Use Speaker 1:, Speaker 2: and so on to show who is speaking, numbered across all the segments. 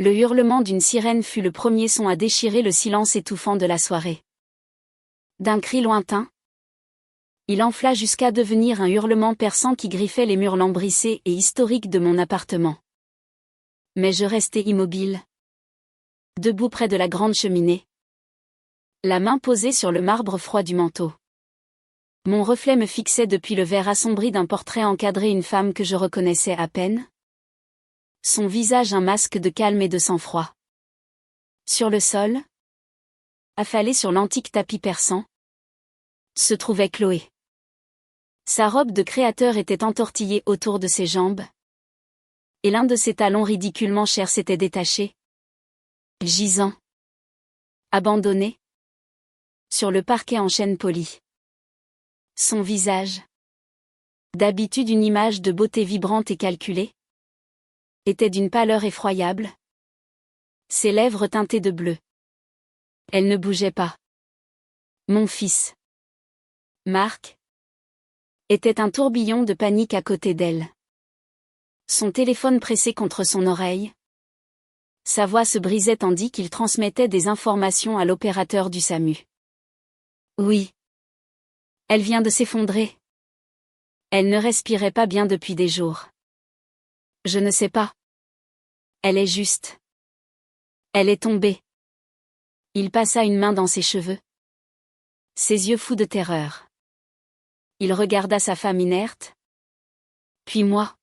Speaker 1: Le hurlement d'une sirène fut le premier son à déchirer le silence étouffant de la soirée. D'un cri lointain, il enfla jusqu'à devenir un hurlement perçant qui griffait les murs lambrissés et historiques de mon appartement. Mais je restai immobile, debout près de la grande cheminée, la main posée sur le marbre froid du manteau. Mon reflet me fixait depuis le verre assombri d'un portrait encadré une femme que je reconnaissais à peine. Son visage un masque de calme et de sang-froid. Sur le sol, affalée sur l'antique tapis persan, se trouvait Chloé. Sa robe de créateur était entortillée autour de ses jambes, et l'un de ses talons ridiculement chers s'était détaché, gisant, abandonné, sur le parquet en chêne poli. Son visage, d'habitude une image de beauté vibrante et calculée, était d'une pâleur effroyable. Ses lèvres teintées de bleu. Elle ne bougeait pas. Mon fils, Marc, était un tourbillon de panique à côté d'elle. Son téléphone pressé contre son oreille. Sa voix se brisait tandis qu'il transmettait des informations à l'opérateur du SAMU. Oui. Elle vient de s'effondrer. Elle ne respirait pas bien depuis des jours. Je ne sais pas. Elle est juste. Elle est tombée. Il passa une main dans ses cheveux. Ses yeux fous de terreur. Il regarda sa femme inerte. Puis moi.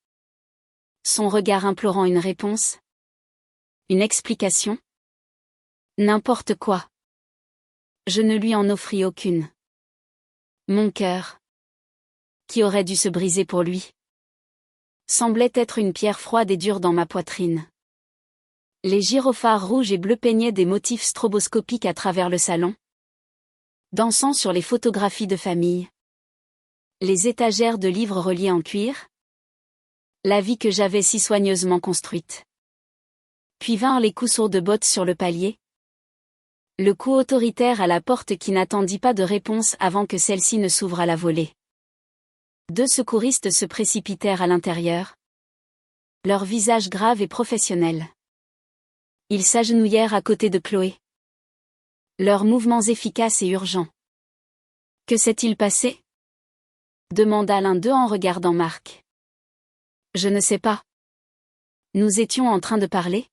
Speaker 1: Son regard implorant une réponse. Une explication. N'importe quoi. Je ne lui en offris aucune. Mon cœur, qui aurait dû se briser pour lui, semblait être une pierre froide et dure dans ma poitrine. Les gyrophares rouges et bleus peignaient des motifs stroboscopiques à travers le salon, dansant sur les photographies de famille. Les étagères de livres reliés en cuir. La vie que j'avais si soigneusement construite. Puis vinrent les coups sourds de bottes sur le palier. Le coup autoritaire à la porte qui n'attendit pas de réponse avant que celle-ci ne s'ouvre à la volée. 2 secouristes se précipitèrent à l'intérieur. Leur visage grave et professionnel. Ils s'agenouillèrent à côté de Chloé. Leurs mouvements efficaces et urgents. Que s'est-il passé? Demanda l'un d'eux en regardant Marc. Je ne sais pas. Nous étions en train de parler.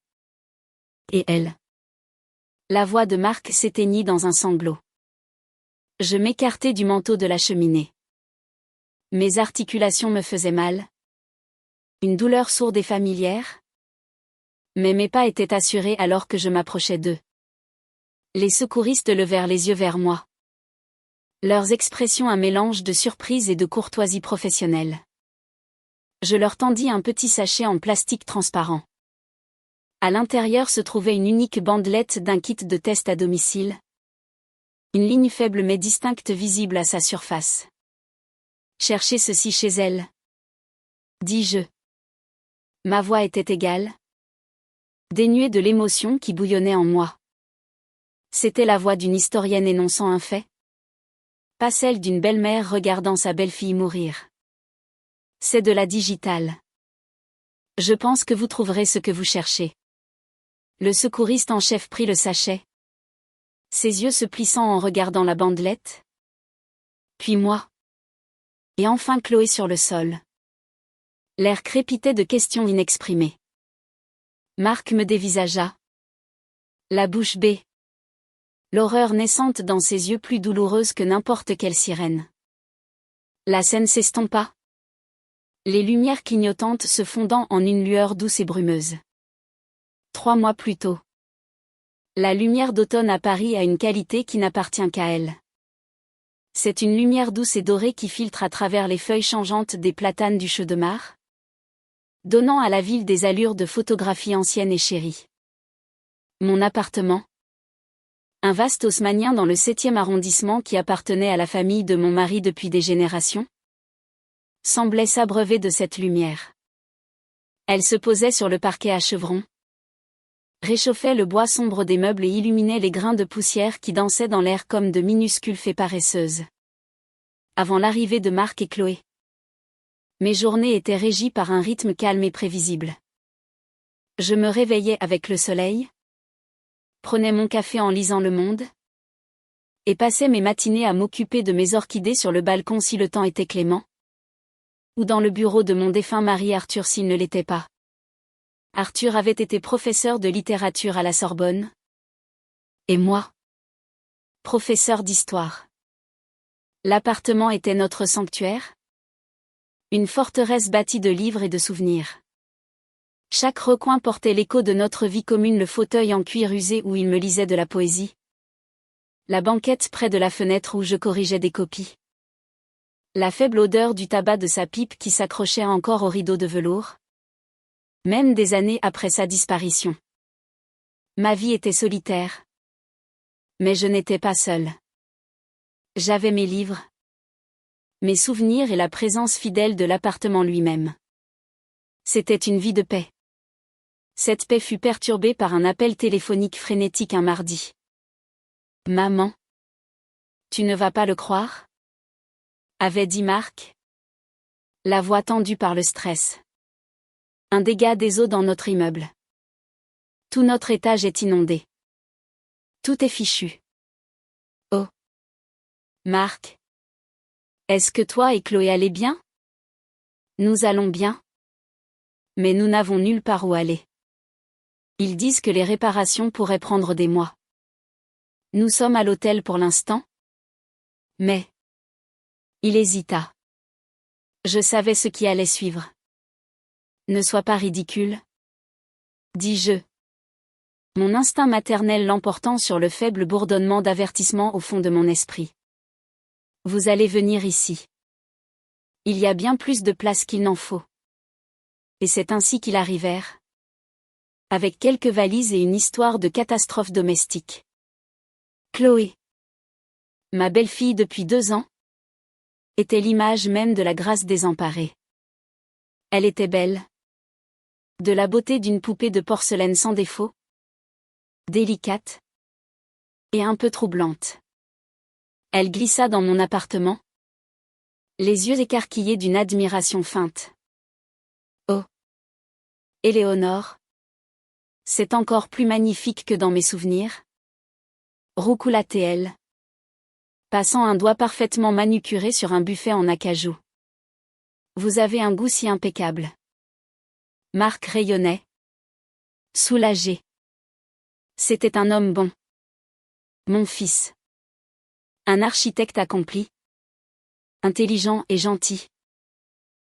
Speaker 1: Et elle? La voix de Marc s'éteignit dans un sanglot. Je m'écartai du manteau de la cheminée. Mes articulations me faisaient mal. Une douleur sourde et familière. Mais mes pas étaient assurés alors que je m'approchais d'eux. Les secouristes levèrent les yeux vers moi. Leurs expressions un mélange de surprise et de courtoisie professionnelle. Je leur tendis un petit sachet en plastique transparent. À l'intérieur se trouvait une unique bandelette d'un kit de test à domicile. Une ligne faible mais distincte visible à sa surface. Cherchez ceci chez elle. Dis-je. Ma voix était égale. Dénuée de l'émotion qui bouillonnait en moi. C'était la voix d'une historienne énonçant un fait. Pas celle d'une belle-mère regardant sa belle-fille mourir. C'est de la digitale. Je pense que vous trouverez ce que vous cherchez. Le secouriste en chef prit le sachet. Ses yeux se plissant en regardant la bandelette. Puis moi. Et enfin Chloé sur le sol. L'air crépitait de questions inexprimées. Marc me dévisagea. La bouche bée. L'horreur naissante dans ses yeux plus douloureuse que n'importe quelle sirène. La scène s'estompa. Les lumières clignotantes se fondant en une lueur douce et brumeuse. 3 mois plus tôt. La lumière d'automne à Paris a une qualité qui n'appartient qu'à elle. C'est une lumière douce et dorée qui filtre à travers les feuilles changeantes des platanes du Cheudemar, donnant à la ville des allures de photographie ancienne et chérie. Mon appartement. Un vaste haussmannien dans le 7e arrondissement qui appartenait à la famille de mon mari depuis des générations, semblait s'abreuver de cette lumière. Elle se posait sur le parquet à chevrons, réchauffait le bois sombre des meubles et illuminait les grains de poussière qui dansaient dans l'air comme de minuscules fées paresseuses. Avant l'arrivée de Marc et Chloé, mes journées étaient régies par un rythme calme et prévisible. Je me réveillais avec le soleil, prenais mon café en lisant Le Monde, et passais mes matinées à m'occuper de mes orchidées sur le balcon si le temps était clément, ou dans le bureau de mon défunt mari Arthur s'il ne l'était pas. Arthur avait été professeur de littérature à la Sorbonne. Et moi, professeur d'histoire. L'appartement était notre sanctuaire. Une forteresse bâtie de livres et de souvenirs. Chaque recoin portait l'écho de notre vie commune, le fauteuil en cuir usé où il me lisait de la poésie. La banquette près de la fenêtre où je corrigeais des copies. La faible odeur du tabac de sa pipe qui s'accrochait encore au rideau de velours. Même des années après sa disparition. Ma vie était solitaire. Mais je n'étais pas seule. J'avais mes livres, mes souvenirs et la présence fidèle de l'appartement lui-même. C'était une vie de paix. Cette paix fut perturbée par un appel téléphonique frénétique un mardi. « Maman, tu ne vas pas le croire ?» avait dit Marc. La voix tendue par le stress. Un dégât des eaux dans notre immeuble. Tout notre étage est inondé. Tout est fichu. Oh. Marc. Est-ce que toi et Chloé allez bien? Nous allons bien. Mais nous n'avons nulle part où aller. Ils disent que les réparations pourraient prendre des mois. Nous sommes à l'hôtel pour l'instant. Mais. Il hésita. Je savais ce qui allait suivre. Ne sois pas ridicule. Dis-je. Mon instinct maternel l'emportant sur le faible bourdonnement d'avertissement au fond de mon esprit. Vous allez venir ici. Il y a bien plus de place qu'il n'en faut. Et c'est ainsi qu'ils arrivèrent. Avec quelques valises et une histoire de catastrophe domestique. Chloé, ma belle-fille depuis 2 ans, était l'image même de la grâce désemparée. Elle était belle. De la beauté d'une poupée de porcelaine sans défaut. Délicate. Et un peu troublante. Elle glissa dans mon appartement. Les yeux écarquillés d'une admiration feinte. Oh. Éléonore. C'est encore plus magnifique que dans mes souvenirs. Roucoula-t-elle. Passant un doigt parfaitement manucuré sur un buffet en acajou. Vous avez un goût si impeccable. Marc rayonnait. Soulagé. C'était un homme bon. Mon fils. Un architecte accompli. Intelligent et gentil.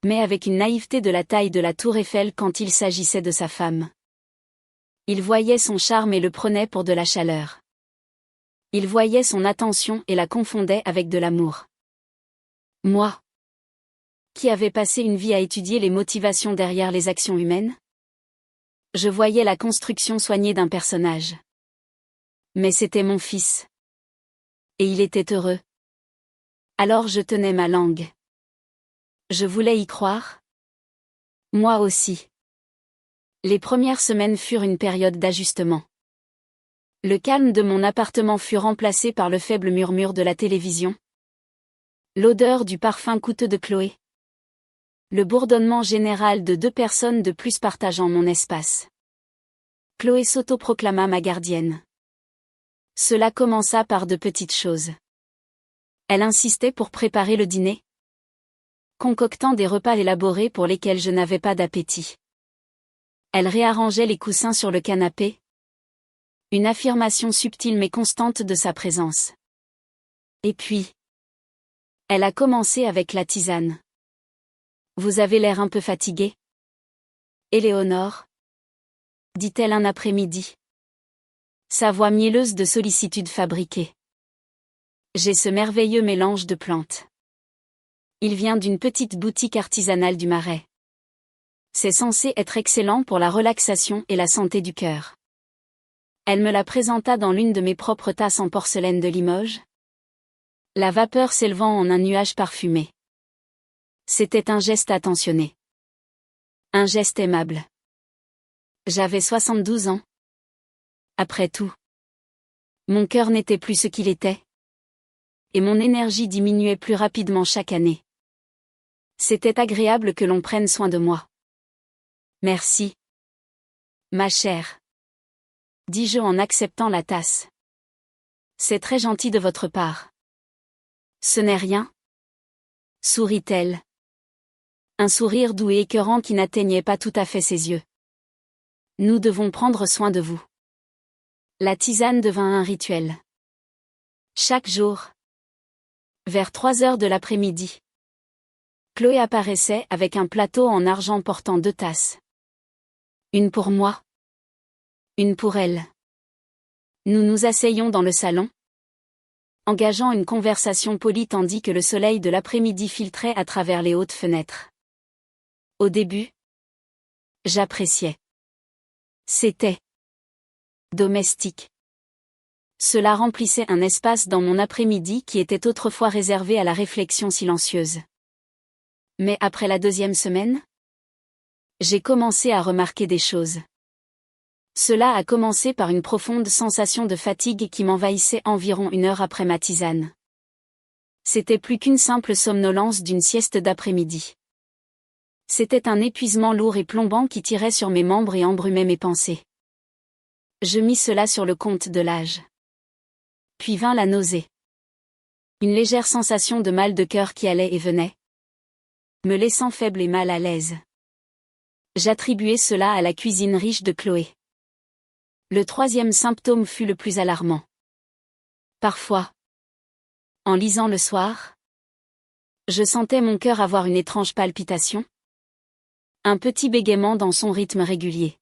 Speaker 1: Mais avec une naïveté de la taille de la tour Eiffel quand il s'agissait de sa femme. Il voyait son charme et le prenait pour de la chaleur. Il voyait son attention et la confondait avec de l'amour. Moi, qui avais passé une vie à étudier les motivations derrière les actions humaines, je voyais la construction soignée d'un personnage. Mais c'était mon fils. Et il était heureux. Alors je tenais ma langue. Je voulais y croire. Moi aussi. Les premières semaines furent une période d'ajustement. Le calme de mon appartement fut remplacé par le faible murmure de la télévision. L'odeur du parfum coûteux de Chloé. Le bourdonnement général de 2 personnes de plus partageant mon espace. Chloé s'autoproclama ma gardienne. Cela commença par de petites choses. Elle insistait pour préparer le dîner, concoctant des repas élaborés pour lesquels je n'avais pas d'appétit. Elle réarrangeait les coussins sur le canapé. Une affirmation subtile mais constante de sa présence. Et puis, elle a commencé avec la tisane. Vous avez l'air un peu fatigué? Éléonore, dit-elle un après-midi. Sa voix mielleuse de sollicitude fabriquée. J'ai ce merveilleux mélange de plantes. Il vient d'une petite boutique artisanale du Marais. C'est censé être excellent pour la relaxation et la santé du cœur. Elle me la présenta dans l'une de mes propres tasses en porcelaine de Limoges. La vapeur s'élevant en un nuage parfumé. C'était un geste attentionné. Un geste aimable. J'avais 72 ans. Après tout. Mon cœur n'était plus ce qu'il était. Et mon énergie diminuait plus rapidement chaque année. C'était agréable que l'on prenne soin de moi. Merci. Ma chère, dis-je en acceptant la tasse. C'est très gentil de votre part. Ce n'est rien, sourit-elle. Un sourire doux et écœurant qui n'atteignait pas tout à fait ses yeux. Nous devons prendre soin de vous. La tisane devint un rituel. Chaque jour, vers 3 heures de l'après-midi, Chloé apparaissait avec un plateau en argent portant 2 tasses. Une pour moi, une pour elle. Nous nous asseyions dans le salon, engageant une conversation polie tandis que le soleil de l'après-midi filtrait à travers les hautes fenêtres. Au début, j'appréciais. C'était domestique. Cela remplissait un espace dans mon après-midi qui était autrefois réservé à la réflexion silencieuse. Mais après la 2e semaine, j'ai commencé à remarquer des choses. Cela a commencé par une profonde sensation de fatigue qui m'envahissait environ 1 heure après ma tisane. C'était plus qu'une simple somnolence d'une sieste d'après-midi. C'était un épuisement lourd et plombant qui tirait sur mes membres et embrumait mes pensées. Je mis cela sur le compte de l'âge. Puis vint la nausée. Une légère sensation de mal de cœur qui allait et venait, me laissant faible et mal à l'aise. J'attribuais cela à la cuisine riche de Chloé. Le 3e symptôme fut le plus alarmant. Parfois, en lisant le soir, je sentais mon cœur avoir une étrange palpitation. Un petit bégaiement dans son rythme régulier.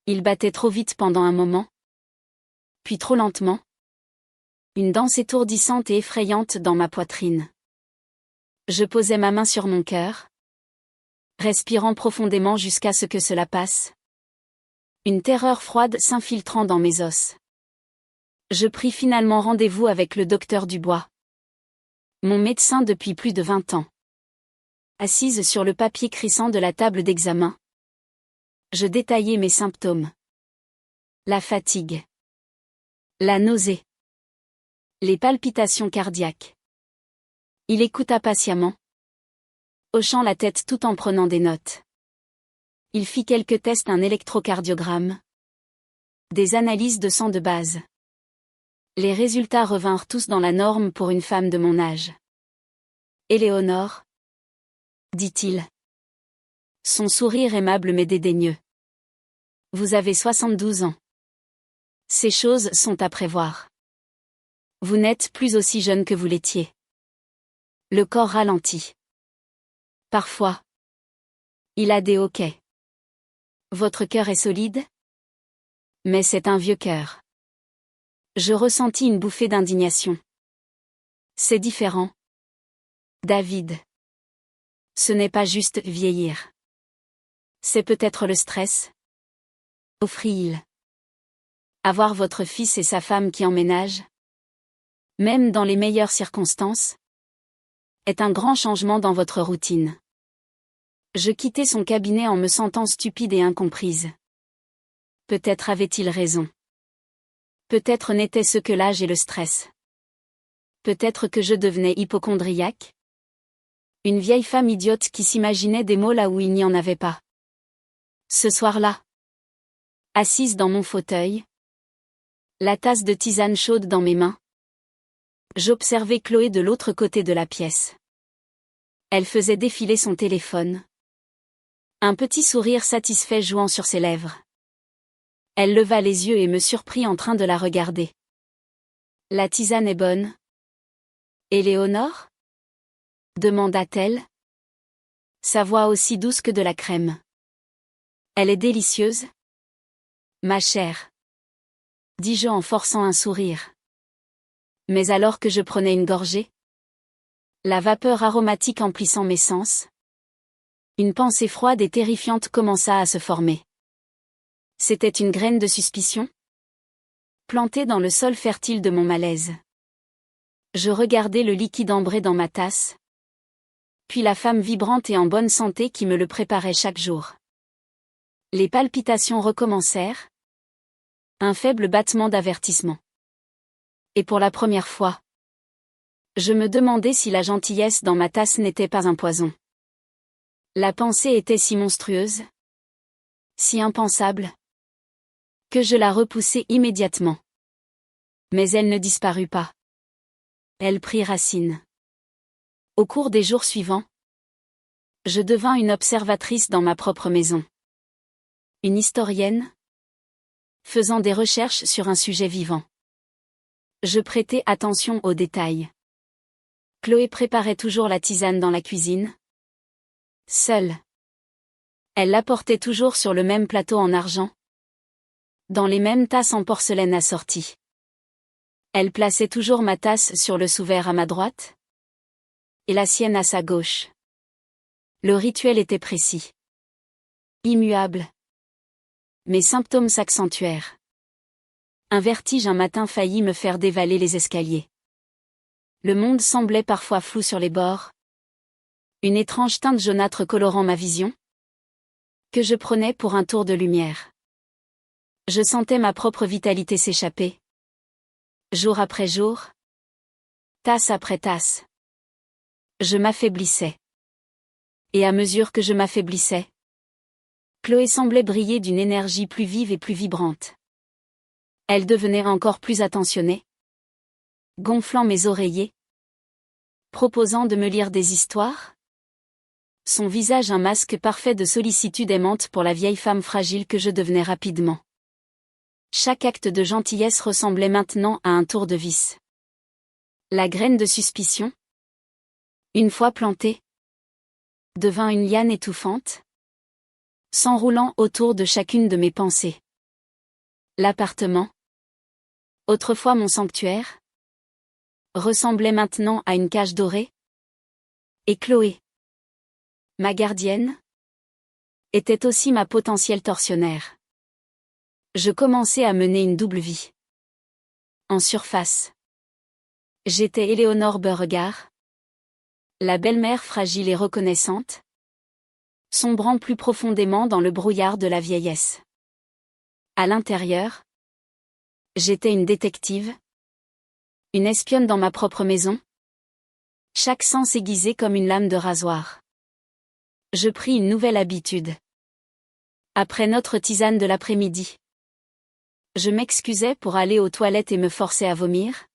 Speaker 1: Il battait trop vite pendant un moment, puis trop lentement. Une danse étourdissante et effrayante dans ma poitrine. Je posais ma main sur mon cœur, respirant profondément jusqu'à ce que cela passe. Une terreur froide s'infiltrant dans mes os. Je pris finalement rendez-vous avec le docteur Dubois, mon médecin depuis plus de 20 ans. Assise sur le papier crissant de la table d'examen, je détaillais mes symptômes. La fatigue, la nausée, les palpitations cardiaques. Il écouta patiemment, hochant la tête tout en prenant des notes. Il fit quelques tests, un électrocardiogramme, des analyses de sang de base. Les résultats revinrent tous dans la norme pour une femme de mon âge. Éléonore, dit-il. Son sourire aimable mais dédaigneux. Vous avez 72 ans. Ces choses sont à prévoir. Vous n'êtes plus aussi jeune que vous l'étiez. Le corps ralentit. Parfois, il a des hoquets. Votre cœur est solide? Mais c'est un vieux cœur. Je ressentis une bouffée d'indignation. C'est différent. David. Ce n'est pas juste vieillir. C'est peut-être le stress. Offrit-il. Avoir votre fils et sa femme qui emménagent, même dans les meilleures circonstances, est un grand changement dans votre routine. Je quittai son cabinet en me sentant stupide et incomprise. Peut-être avait-il raison. Peut-être n'était-ce que l'âge et le stress. Peut-être que je devenais hypocondriaque. Une vieille femme idiote qui s'imaginait des mots là où il n'y en avait pas. Ce soir-là, assise dans mon fauteuil, la tasse de tisane chaude dans mes mains, j'observais Chloé de l'autre côté de la pièce. Elle faisait défiler son téléphone. Un petit sourire satisfait jouant sur ses lèvres. Elle leva les yeux et me surprit en train de la regarder. La tisane est bonne. Éléonore? Demanda-t-elle. Sa voix aussi douce que de la crème. Elle est délicieuse? Ma chère, dis-je en forçant un sourire. Mais alors que je prenais une gorgée, la vapeur aromatique emplissant mes sens, une pensée froide et terrifiante commença à se former. C'était une graine de suspicion, plantée dans le sol fertile de mon malaise. Je regardais le liquide ambré dans ma tasse, puis la femme vibrante et en bonne santé qui me le préparait chaque jour. Les palpitations recommencèrent, un faible battement d'avertissement. Et pour la première fois, je me demandais si la gentillesse dans ma tasse n'était pas un poison. La pensée était si monstrueuse. Si impensable que je la repoussai immédiatement. Mais elle ne disparut pas. Elle prit racine. Au cours des jours suivants, je devins une observatrice dans ma propre maison. Une historienne, faisant des recherches sur un sujet vivant. Je prêtais attention aux détails. Chloé préparait toujours la tisane dans la cuisine. Seule. Elle l'apportait toujours sur le même plateau en argent. Dans les mêmes tasses en porcelaine assorties. Elle plaçait toujours ma tasse sur le sous-verre à ma droite. Et la sienne à sa gauche. Le rituel était précis. Immuable. Mes symptômes s'accentuèrent. Un vertige un matin faillit me faire dévaler les escaliers. Le monde semblait parfois flou sur les bords. Une étrange teinte jaunâtre colorant ma vision. Que je prenais pour un tour de lumière. Je sentais ma propre vitalité s'échapper. Jour après jour. Tasse après tasse. Je m'affaiblissais. Et à mesure que je m'affaiblissais, Chloé semblait briller d'une énergie plus vive et plus vibrante. Elle devenait encore plus attentionnée. Gonflant mes oreillers. Proposant de me lire des histoires. Son visage un masque parfait de sollicitude aimante pour la vieille femme fragile que je devenais rapidement. Chaque acte de gentillesse ressemblait maintenant à un tour de vis. La graine de suspicion, une fois plantée, devint une liane étouffante, s'enroulant autour de chacune de mes pensées. L'appartement, autrefois mon sanctuaire, ressemblait maintenant à une cage dorée. Et Chloé, ma gardienne, était aussi ma potentielle tortionnaire. Je commençais à mener une double vie. En surface, j'étais Éléonore Beauregard, la belle-mère fragile et reconnaissante, sombrant plus profondément dans le brouillard de la vieillesse. À l'intérieur, j'étais une détective, une espionne dans ma propre maison, chaque sens aiguisé comme une lame de rasoir. Je pris une nouvelle habitude. Après notre tisane de l'après-midi, je m'excusais pour aller aux toilettes et me forçais à vomir.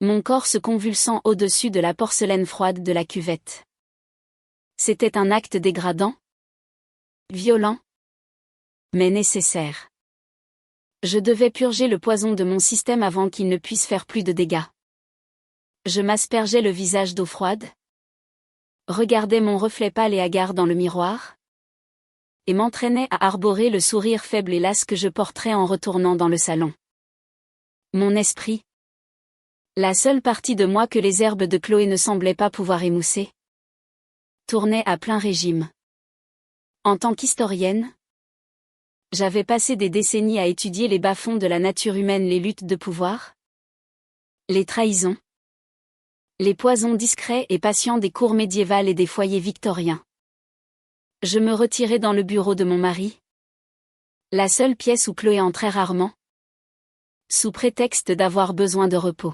Speaker 1: Mon corps se convulsant au-dessus de la porcelaine froide de la cuvette. C'était un acte dégradant, violent, mais nécessaire. Je devais purger le poison de mon système avant qu'il ne puisse faire plus de dégâts. Je m'aspergeais le visage d'eau froide, regardais mon reflet pâle et hagard dans le miroir, et m'entraînais à arborer le sourire faible et las que je porterais en retournant dans le salon. Mon esprit, la seule partie de moi que les herbes de Chloé ne semblaient pas pouvoir émousser, tournait à plein régime. En tant qu'historienne, j'avais passé des décennies à étudier les bas-fonds de la nature humaine, les luttes de pouvoir, les trahisons, les poisons discrets et patients des cours médiévales et des foyers victoriens. Je me retirais dans le bureau de mon mari, la seule pièce où Chloé entrait rarement, sous prétexte d'avoir besoin de repos.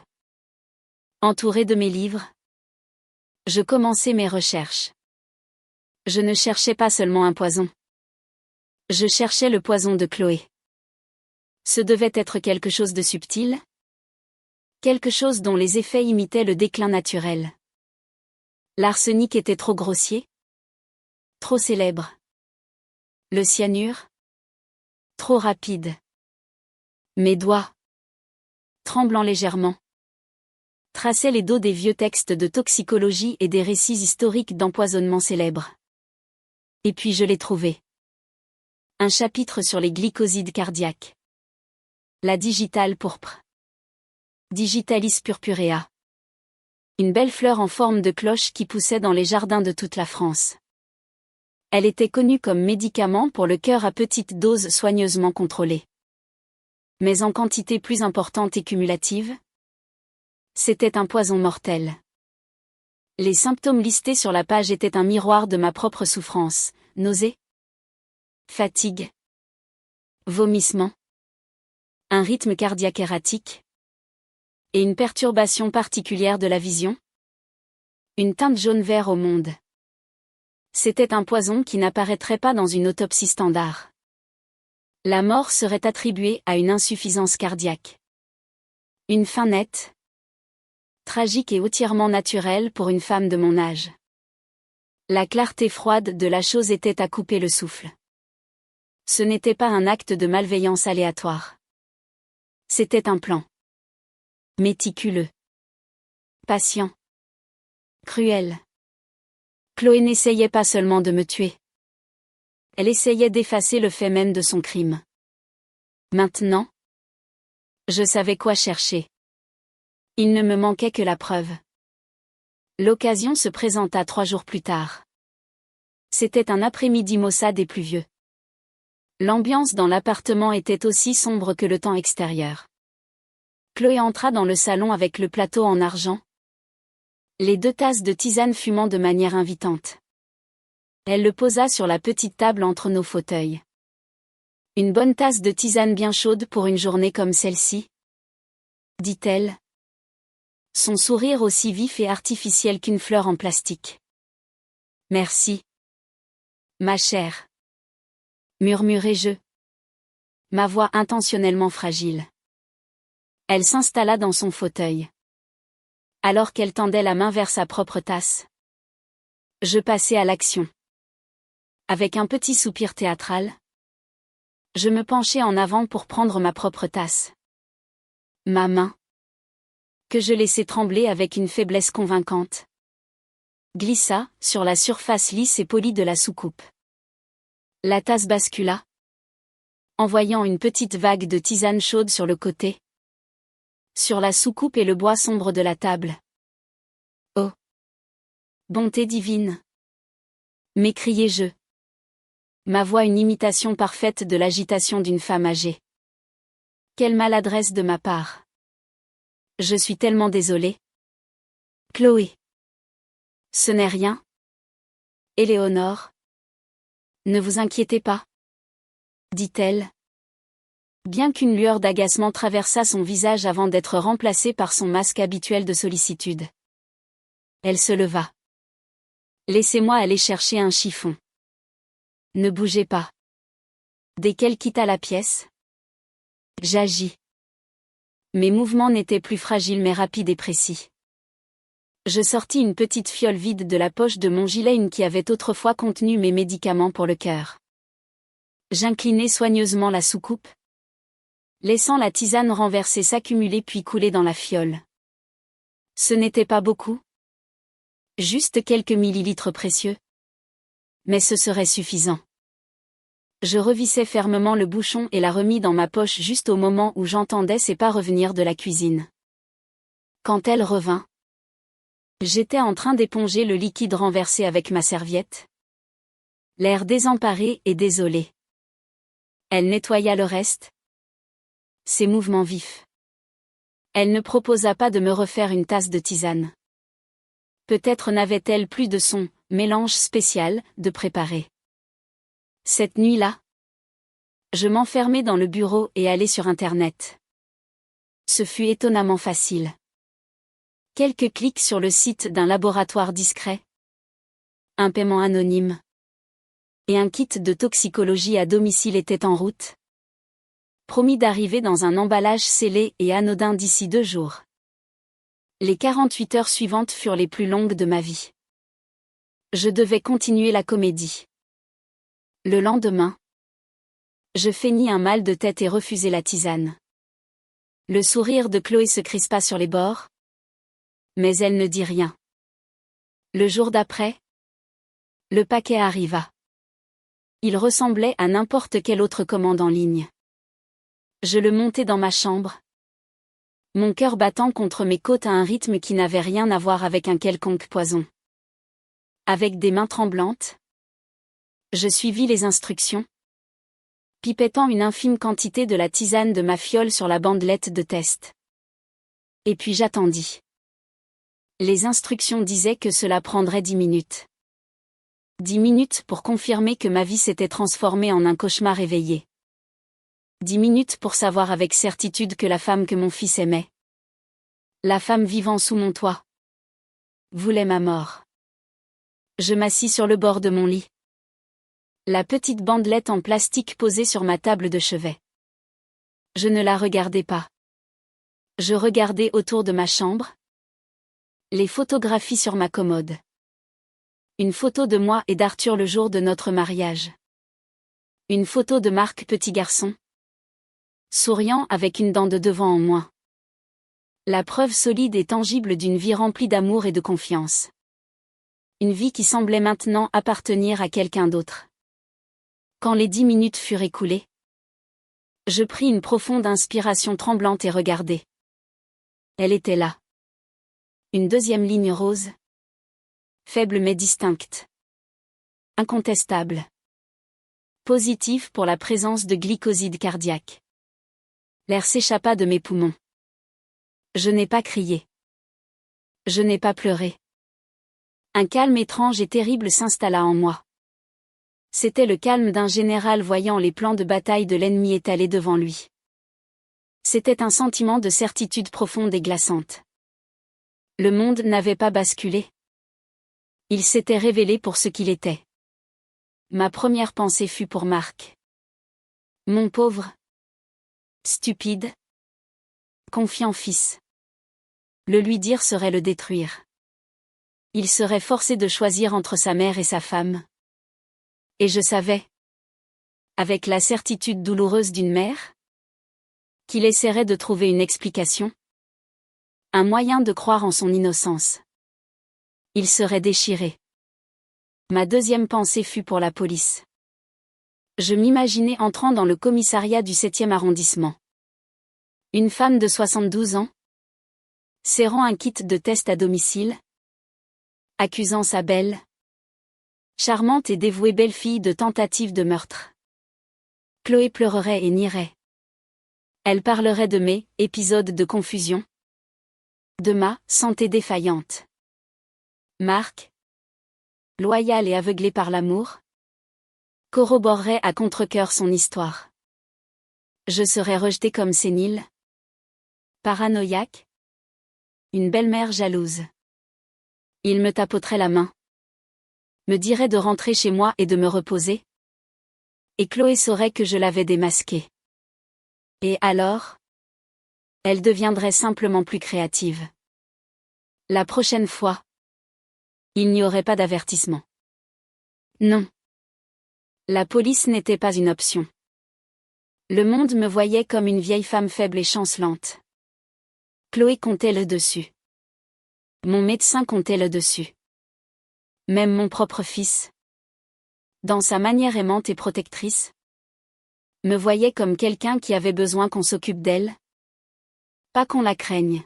Speaker 1: Entourée de mes livres, je commençais mes recherches. Je ne cherchais pas seulement un poison. Je cherchais le poison de Chloé. Ce devait être quelque chose de subtil, quelque chose dont les effets imitaient le déclin naturel. L'arsenic était trop grossier, trop célèbre. Le cyanure, trop rapide. Mes doigts, tremblant légèrement, traçaient les dos des vieux textes de toxicologie et des récits historiques d'empoisonnement célèbres. Et puis je l'ai trouvé. Un chapitre sur les glycosides cardiaques. La digitale pourpre. Digitalis purpurea. Une belle fleur en forme de cloche qui poussait dans les jardins de toute la France. Elle était connue comme médicament pour le cœur à petite dose soigneusement contrôlée. Mais en quantité plus importante et cumulative, c'était un poison mortel. Les symptômes listés sur la page étaient un miroir de ma propre souffrance, nausées, fatigue, vomissement, un rythme cardiaque erratique, et une perturbation particulière de la vision, une teinte jaune-vert au monde. C'était un poison qui n'apparaîtrait pas dans une autopsie standard. La mort serait attribuée à une insuffisance cardiaque. Une fin nette, tragique et entièrement naturelle pour une femme de mon âge. La clarté froide de la chose était à couper le souffle. Ce n'était pas un acte de malveillance aléatoire. C'était un plan. Méticuleux. Patient. Cruel. Chloé n'essayait pas seulement de me tuer. Elle essayait d'effacer le fait même de son crime. Maintenant, je savais quoi chercher. Il ne me manquait que la preuve. L'occasion se présenta 3 jours plus tard. C'était un après-midi maussade et pluvieux. L'ambiance dans l'appartement était aussi sombre que le temps extérieur. Chloé entra dans le salon avec le plateau en argent, les 2 tasses de tisane fumant de manière invitante. Elle le posa sur la petite table entre nos fauteuils. Une bonne tasse de tisane bien chaude pour une journée comme celle-ci, dit-elle. Son sourire aussi vif et artificiel qu'une fleur en plastique. Merci. Ma chère. Murmurai-je. Ma voix intentionnellement fragile. Elle s'installa dans son fauteuil. Alors qu'elle tendait la main vers sa propre tasse, je passai à l'action. Avec un petit soupir théâtral, je me penchai en avant pour prendre ma propre tasse. Ma main, que je laissai trembler avec une faiblesse convaincante, glissa sur la surface lisse et polie de la soucoupe. La tasse bascula, envoyant une petite vague de tisane chaude sur le côté, sur la soucoupe et le bois sombre de la table. Oh! Bonté divine! M'écriai-je. Ma voix une imitation parfaite de l'agitation d'une femme âgée. Quelle maladresse de ma part! Je suis tellement désolée. Chloé. Ce n'est rien. Éléonore. Ne vous inquiétez pas, dit-elle. Bien qu'une lueur d'agacement traversât son visage avant d'être remplacée par son masque habituel de sollicitude. Elle se leva. Laissez-moi aller chercher un chiffon. Ne bougez pas. Dès qu'elle quitta la pièce, j'agis. Mes mouvements n'étaient plus fragiles mais rapides et précis. Je sortis une petite fiole vide de la poche de mon gilet, une qui avait autrefois contenu mes médicaments pour le cœur. J'inclinai soigneusement la soucoupe, laissant la tisane renversée s'accumuler puis couler dans la fiole. Ce n'était pas beaucoup. Juste quelques millilitres précieux. Mais ce serait suffisant. Je revissai fermement le bouchon et la remis dans ma poche juste au moment où j'entendais ses pas revenir de la cuisine. Quand elle revint, j'étais en train d'éponger le liquide renversé avec ma serviette. L'air désemparé et désolé. Elle nettoya le reste. Ses mouvements vifs. Elle ne proposa pas de me refaire une tasse de tisane. Peut-être n'avait-elle plus de son mélange spécial de préparer. Cette nuit-là, je m'enfermai dans le bureau et allai sur Internet. Ce fut étonnamment facile. Quelques clics sur le site d'un laboratoire discret. Un paiement anonyme. Et un kit de toxicologie à domicile était en route. Promis d'arriver dans un emballage scellé et anodin d'ici 2 jours. Les 48 heures suivantes furent les plus longues de ma vie. Je devais continuer la comédie. Le lendemain, je feignis un mal de tête et refusai la tisane. Le sourire de Chloé se crispa sur les bords, mais elle ne dit rien. Le jour d'après, le paquet arriva. Il ressemblait à n'importe quelle autre commande en ligne. Je le montai dans ma chambre, mon cœur battant contre mes côtes à un rythme qui n'avait rien à voir avec un quelconque poison. Avec des mains tremblantes, je suivis les instructions, pipettant une infime quantité de la tisane de ma fiole sur la bandelette de test. Et puis j'attendis. Les instructions disaient que cela prendrait 10 minutes. 10 minutes pour confirmer que ma vie s'était transformée en un cauchemar éveillé. 10 minutes pour savoir avec certitude que la femme que mon fils aimait, la femme vivant sous mon toit, voulait ma mort. Je m'assis sur le bord de mon lit. La petite bandelette en plastique posée sur ma table de chevet. Je ne la regardais pas. Je regardais autour de ma chambre. Les photographies sur ma commode. Une photo de moi et d'Arthur le jour de notre mariage. Une photo de Marc petit garçon. Souriant avec une dent de devant en moins. La preuve solide et tangible d'une vie remplie d'amour et de confiance. Une vie qui semblait maintenant appartenir à quelqu'un d'autre. Quand les 10 minutes furent écoulées, je pris une profonde inspiration tremblante et regardai. Elle était là. Une deuxième ligne rose. Faible mais distincte. Incontestable. Positive pour la présence de glycoside cardiaque. L'air s'échappa de mes poumons. Je n'ai pas crié. Je n'ai pas pleuré. Un calme étrange et terrible s'installa en moi. C'était le calme d'un général voyant les plans de bataille de l'ennemi étalés devant lui. C'était un sentiment de certitude profonde et glaçante. Le monde n'avait pas basculé. Il s'était révélé pour ce qu'il était. Ma première pensée fut pour Marc. Mon pauvre, stupide, confiant fils. Le lui dire serait le détruire. Il serait forcé de choisir entre sa mère et sa femme. Et je savais, avec la certitude douloureuse d'une mère, qu'il essaierait de trouver une explication, un moyen de croire en son innocence. Il serait déchiré. Ma deuxième pensée fut pour la police. Je m'imaginais entrant dans le commissariat du 7e arrondissement. Une femme de 72 ans, serrant un kit de test à domicile, accusant sa belle, charmante et dévouée belle-fille de tentative de meurtre. Chloé pleurerait et nierait. Elle parlerait de mes épisodes de confusion, de ma santé défaillante. Marc, loyal et aveuglé par l'amour, corroborerait à contre-cœur son histoire. Je serais rejetée comme sénile, paranoïaque, une belle-mère jalouse. Il me tapoterait la main, me dirait de rentrer chez moi et de me reposer. Et Chloé saurait que je l'avais démasquée. Et alors, elle deviendrait simplement plus créative. La prochaine fois, il n'y aurait pas d'avertissement. Non. La police n'était pas une option. Le monde me voyait comme une vieille femme faible et chancelante. Chloé comptait le dessus. Mon médecin comptait le dessus. Même mon propre fils, dans sa manière aimante et protectrice, me voyait comme quelqu'un qui avait besoin qu'on s'occupe d'elle, pas qu'on la craigne.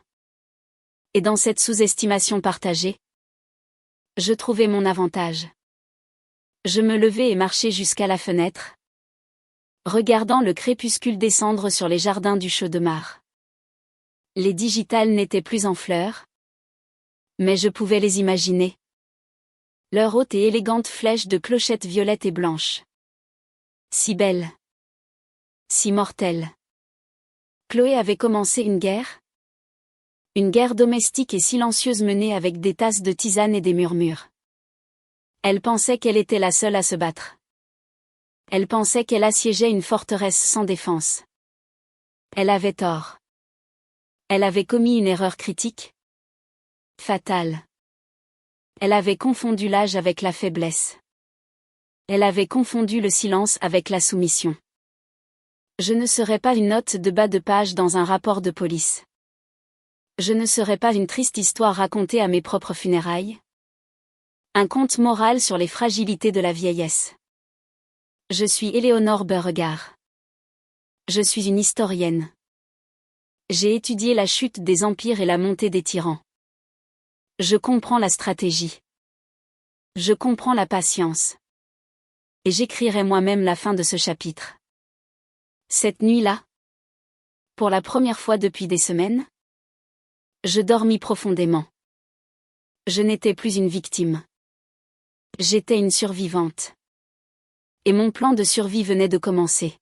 Speaker 1: Et dans cette sous-estimation partagée, je trouvais mon avantage. Je me levai et marchai jusqu'à la fenêtre, regardant le crépuscule descendre sur les jardins du Chaudemars. Les digitales n'étaient plus en fleurs, mais je pouvais les imaginer. Leur haute et élégante flèche de clochettes violettes et blanches. Si belle. Si mortelle. Chloé avait commencé une guerre. Une guerre domestique et silencieuse menée avec des tasses de tisane et des murmures. Elle pensait qu'elle était la seule à se battre. Elle pensait qu'elle assiégeait une forteresse sans défense. Elle avait tort. Elle avait commis une erreur critique. Fatale. Elle avait confondu l'âge avec la faiblesse. Elle avait confondu le silence avec la soumission. Je ne serais pas une note de bas de page dans un rapport de police. Je ne serais pas une triste histoire racontée à mes propres funérailles. Un conte moral sur les fragilités de la vieillesse. Je suis Éléonore Beauregard. Je suis une historienne. J'ai étudié la chute des empires et la montée des tyrans. Je comprends la stratégie. Je comprends la patience. Et j'écrirai moi-même la fin de ce chapitre. Cette nuit-là, pour la première fois depuis des semaines, je dormis profondément. Je n'étais plus une victime. J'étais une survivante. Et mon plan de survie venait de commencer.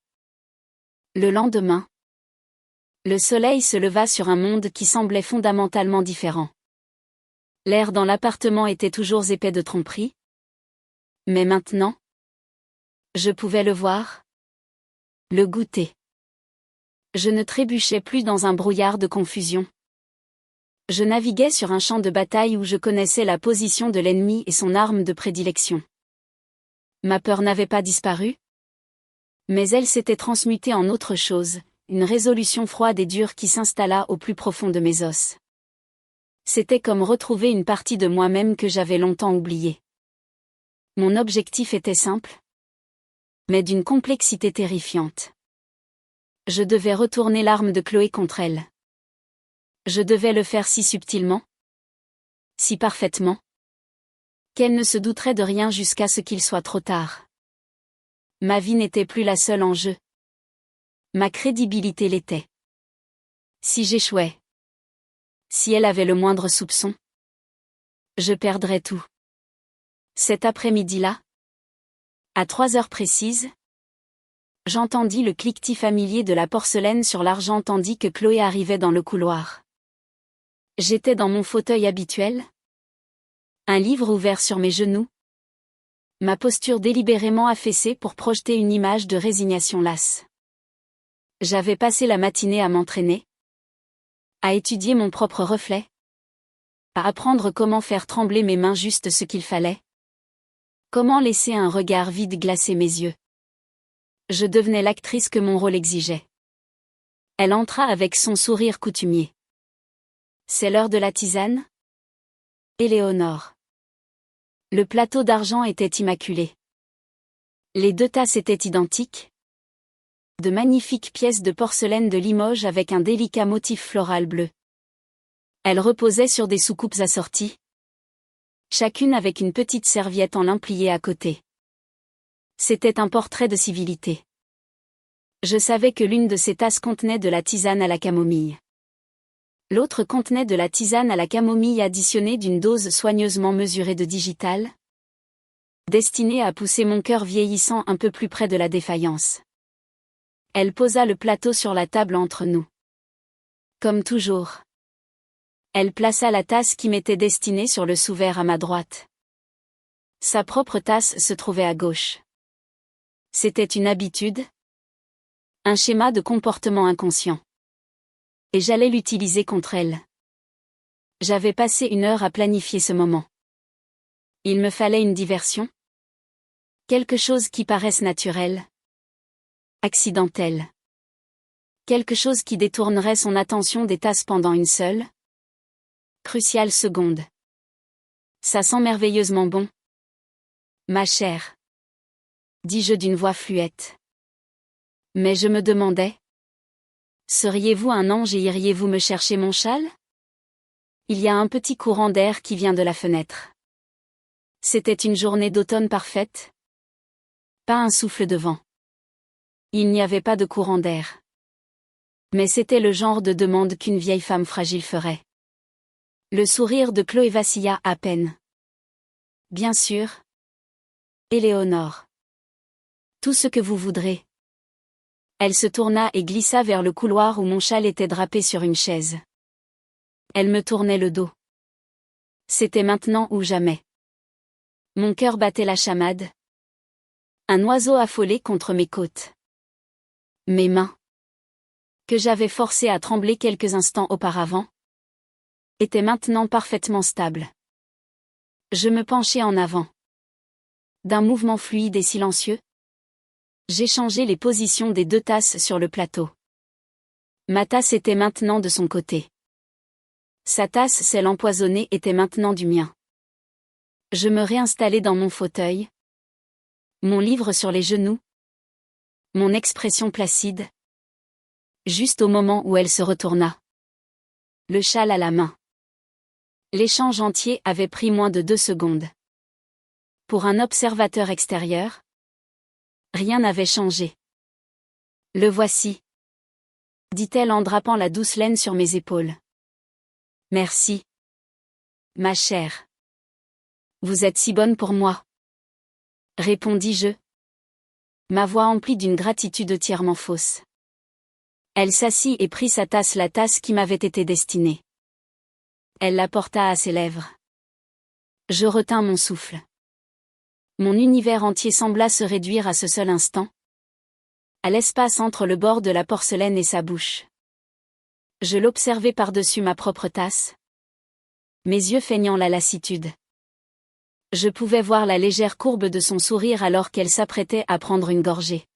Speaker 1: Le lendemain, le soleil se leva sur un monde qui semblait fondamentalement différent. L'air dans l'appartement était toujours épais de tromperies. Mais maintenant, Je pouvais le voir, le goûter. Je ne trébuchais plus dans un brouillard de confusion. Je naviguais sur un champ de bataille où je connaissais la position de l'ennemi et son arme de prédilection. Ma peur n'avait pas disparu, mais elle s'était transmutée en autre chose, une résolution froide et dure qui s'installa au plus profond de mes os. C'était comme retrouver une partie de moi-même que j'avais longtemps oubliée. Mon objectif était simple, mais d'une complexité terrifiante. Je devais retourner l'arme de Chloé contre elle. Je devais le faire si subtilement, si parfaitement, qu'elle ne se douterait de rien jusqu'à ce qu'il soit trop tard. Ma vie n'était plus la seule en jeu. Ma crédibilité l'était. Si j'échouais, si elle avait le moindre soupçon, je perdrais tout. Cet après-midi-là, à 3 heures précises, j'entendis le cliquetis familier de la porcelaine sur l'argent tandis que Chloé arrivait dans le couloir. J'étais dans mon fauteuil habituel, un livre ouvert sur mes genoux, ma posture délibérément affaissée pour projeter une image de résignation lasse. J'avais passé la matinée à m'entraîner, à étudier mon propre reflet, à apprendre comment faire trembler mes mains juste ce qu'il fallait, comment laisser un regard vide glacer mes yeux. Je devenais l'actrice que mon rôle exigeait. Elle entra avec son sourire coutumier. C'est l'heure de la tisane ? Éléonore. Le plateau d'argent était immaculé. Les 2 tasses étaient identiques. De magnifiques pièces de porcelaine de Limoges avec un délicat motif floral bleu. Elles reposaient sur des soucoupes assorties, chacune avec une petite serviette en lin pliée à côté. C'était un portrait de civilité. Je savais que l'une de ces tasses contenait de la tisane à la camomille. L'autre contenait de la tisane à la camomille additionnée d'une dose soigneusement mesurée de digital, destinée à pousser mon cœur vieillissant un peu plus près de la défaillance. Elle posa le plateau sur la table entre nous. Comme toujours. Elle plaça la tasse qui m'était destinée sur le sous-verre à ma droite. Sa propre tasse se trouvait à gauche. C'était une habitude, un schéma de comportement inconscient. Et j'allais l'utiliser contre elle. J'avais passé 1 heure à planifier ce moment. Il me fallait une diversion. Quelque chose qui paraisse naturel. Accidentel. Quelque chose qui détournerait son attention des tasses pendant une seule, cruciale seconde. Ça sent merveilleusement bon. Ma chère, dis-je d'une voix fluette. Mais je me demandais, seriez-vous un ange et iriez-vous me chercher mon châle ? Il y a un petit courant d'air qui vient de la fenêtre. C'était une journée d'automne parfaite. Pas un souffle de vent. Il n'y avait pas de courant d'air. Mais c'était le genre de demande qu'une vieille femme fragile ferait. Le sourire de Chloé vacilla à peine. Bien sûr. Éléonore. Tout ce que vous voudrez. Elle se tourna et glissa vers le couloir où mon châle était drapé sur une chaise. Elle me tournait le dos. C'était maintenant ou jamais. Mon cœur battait la chamade. Un oiseau affolé contre mes côtes. Mes mains, que j'avais forcées à trembler quelques instants auparavant, étaient maintenant parfaitement stables. Je me penchai en avant. D'un mouvement fluide et silencieux, j'échangeai les positions des 2 tasses sur le plateau. Ma tasse était maintenant de son côté. Sa tasse, celle empoisonnée, était maintenant du mien. Je me réinstallai dans mon fauteuil, mon livre sur les genoux, mon expression placide. Juste au moment où elle se retourna. Le châle à la main. L'échange entier avait pris moins de 2 secondes. Pour un observateur extérieur, rien n'avait changé. Le voici, dit-elle en drapant la douce laine sur mes épaules. Merci. Ma chère. Vous êtes si bonne pour moi. Répondis-je. Ma voix emplie d'une gratitude entièrement fausse. Elle s'assit et prit sa tasse, la tasse qui m'avait été destinée. Elle la porta à ses lèvres. Je retins mon souffle. Mon univers entier sembla se réduire à ce seul instant, à l'espace entre le bord de la porcelaine et sa bouche. Je l'observais par-dessus ma propre tasse, mes yeux feignant la lassitude. Je pouvais voir la légère courbe de son sourire alors qu'elle s'apprêtait à prendre une gorgée.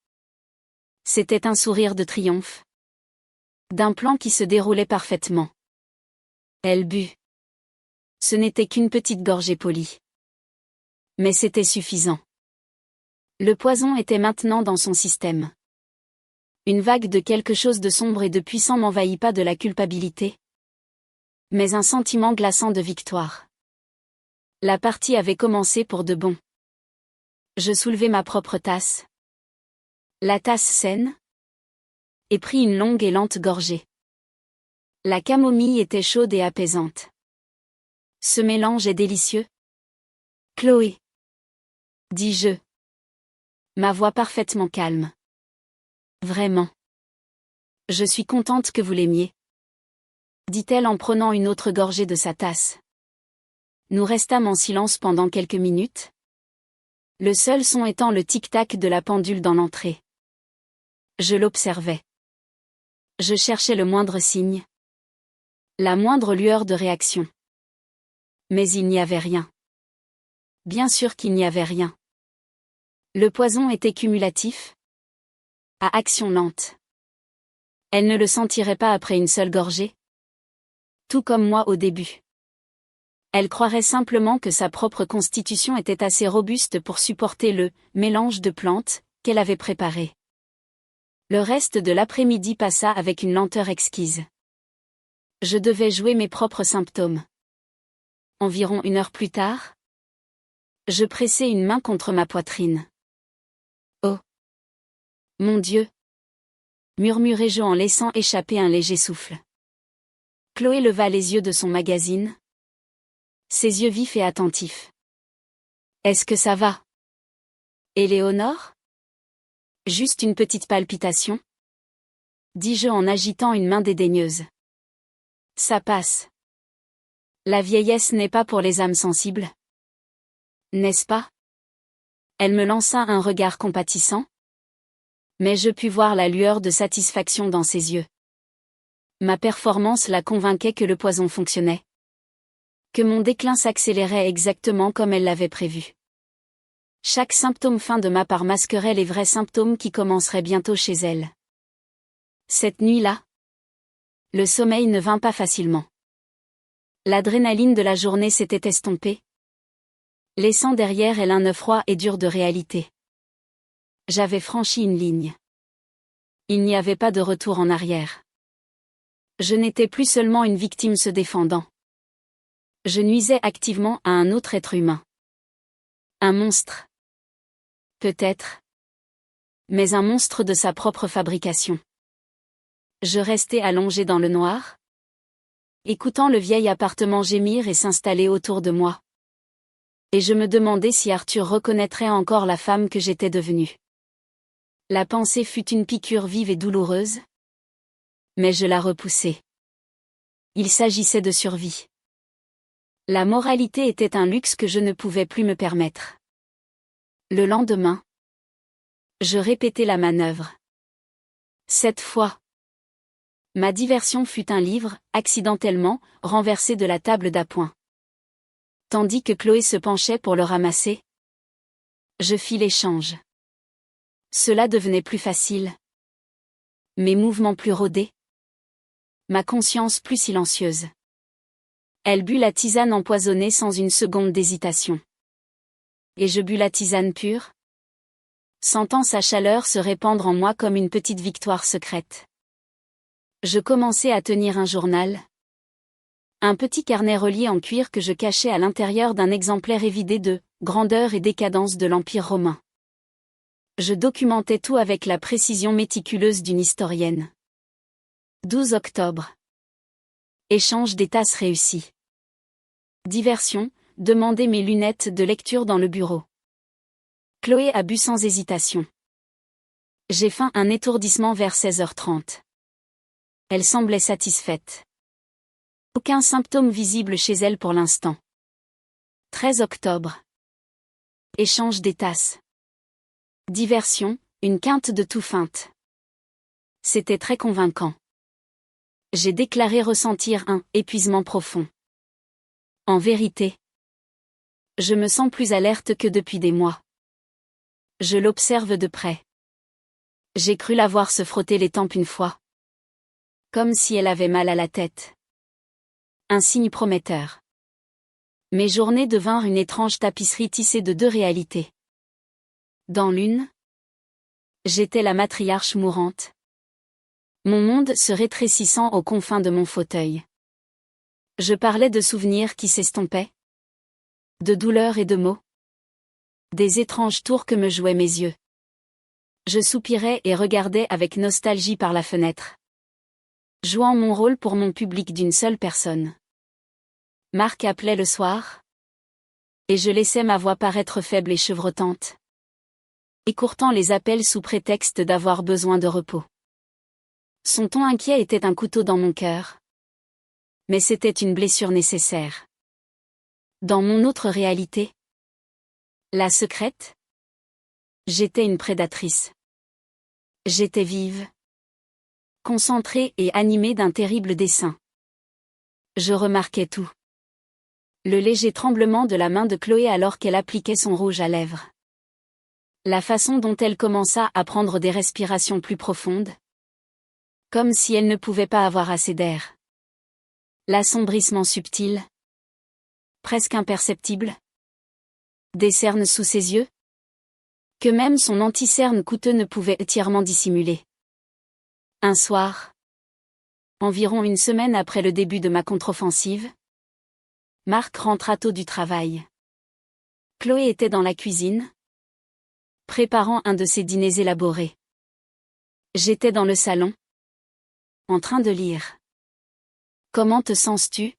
Speaker 1: C'était un sourire de triomphe, d'un plan qui se déroulait parfaitement. Elle but. Ce n'était qu'une petite gorgée polie. Mais c'était suffisant. Le poison était maintenant dans son système. Une vague de quelque chose de sombre et de puissant m'envahit, pas de la culpabilité, mais un sentiment glaçant de victoire. La partie avait commencé pour de bon. Je soulevai ma propre tasse, la tasse saine, et pris une longue et lente gorgée. La camomille était chaude et apaisante. Ce mélange est délicieux. Chloé, dis-je, ma voix parfaitement calme. Vraiment. Je suis contente que vous l'aimiez, dit-elle en prenant une autre gorgée de sa tasse. Nous restâmes en silence pendant quelques minutes, le seul son étant le tic-tac de la pendule dans l'entrée. Je l'observais. Je cherchais le moindre signe, la moindre lueur de réaction. Mais il n'y avait rien. Bien sûr qu'il n'y avait rien. Le poison était cumulatif, à action lente. Elle ne le sentirait pas après une seule gorgée, tout comme moi au début. Elle croirait simplement que sa propre constitution était assez robuste pour supporter le mélange de plantes qu'elle avait préparé. Le reste de l'après-midi passa avec une lenteur exquise. Je devais jouer mes propres symptômes. Environ 1 heure plus tard, je pressai une main contre ma poitrine. Oh! Mon Dieu! Murmurai-je en laissant échapper un léger souffle. Chloé leva les yeux de son magazine, ses yeux vifs et attentifs. Est-ce que ça va? Éléonore? Juste une petite palpitation? Dis-je en agitant une main dédaigneuse. Ça passe. La vieillesse n'est pas pour les âmes sensibles. N'est-ce pas? Elle me lança un regard compatissant, mais je pus voir la lueur de satisfaction dans ses yeux. Ma performance la convainquait que le poison fonctionnait, que mon déclin s'accélérait exactement comme elle l'avait prévu. Chaque symptôme fin de ma part masquerait les vrais symptômes qui commenceraient bientôt chez elle. Cette nuit-là, le sommeil ne vint pas facilement. L'adrénaline de la journée s'était estompée, laissant derrière elle un œuf froid et dur de réalité. J'avais franchi une ligne. Il n'y avait pas de retour en arrière. Je n'étais plus seulement une victime se défendant. Je nuisais activement à un autre être humain. Un monstre. Peut-être. Mais un monstre de sa propre fabrication. Je restais allongé dans le noir, écoutant le vieil appartement gémir et s'installer autour de moi. Et je me demandais si Arthur reconnaîtrait encore la femme que j'étais devenue. La pensée fut une piqûre vive et douloureuse, mais je la repoussai. Il s'agissait de survie. La moralité était un luxe que je ne pouvais plus me permettre. Le lendemain, je répétai la manœuvre. Cette fois, ma diversion fut un livre, accidentellement, renversé de la table d'appoint. Tandis que Chloé se penchait pour le ramasser, je fis l'échange. Cela devenait plus facile. Mes mouvements plus rodés. Ma conscience plus silencieuse. Elle but la tisane empoisonnée sans une seconde d'hésitation. Et je bus la tisane pure, sentant sa chaleur se répandre en moi comme une petite victoire secrète. Je commençai à tenir un journal. Un petit carnet relié en cuir que je cachais à l'intérieur d'un exemplaire évidé de « Grandeur et décadence de l'Empire romain ». Je documentais tout avec la précision méticuleuse d'une historienne. 12 octobre. Échange des tasses réussi. Diversion, demander mes lunettes de lecture dans le bureau. Chloé a bu sans hésitation. J'ai feint un étourdissement vers 16h30. Elle semblait satisfaite. Aucun symptôme visible chez elle pour l'instant. 13 octobre. Échange des tasses. Diversion, une quinte de tout feinte. C'était très convaincant. J'ai déclaré ressentir un épuisement profond. En vérité, je me sens plus alerte que depuis des mois. Je l'observe de près. J'ai cru la voir se frotter les tempes une fois. Comme si elle avait mal à la tête. Un signe prometteur. Mes journées devinrent une étrange tapisserie tissée de deux réalités. Dans l'une, j'étais la matriarche mourante. Mon monde se rétrécissant aux confins de mon fauteuil. Je parlais de souvenirs qui s'estompaient. De douleurs et de mots. Des étranges tours que me jouaient mes yeux. Je soupirais et regardais avec nostalgie par la fenêtre. Jouant mon rôle pour mon public d'une seule personne. Marc appelait le soir. Et je laissais ma voix paraître faible et chevrotante. Écourtant les appels sous prétexte d'avoir besoin de repos. Son ton inquiet était un couteau dans mon cœur. Mais c'était une blessure nécessaire. Dans mon autre réalité, la secrète, j'étais une prédatrice. J'étais vive, concentrée et animée d'un terrible dessein. Je remarquais tout. Le léger tremblement de la main de Chloé alors qu'elle appliquait son rouge à lèvres. La façon dont elle commença à prendre des respirations plus profondes. Comme si elle ne pouvait pas avoir assez d'air. L'assombrissement subtil. Presque imperceptible. Des cernes sous ses yeux. Que même son anti-cerne coûteux ne pouvait entièrement dissimuler. Un soir. Environ une semaine après le début de ma contre-offensive. Marc rentra tôt du travail. Chloé était dans la cuisine. Préparant un de ses dîners élaborés. J'étais dans le salon. En train de lire. Comment te sens-tu,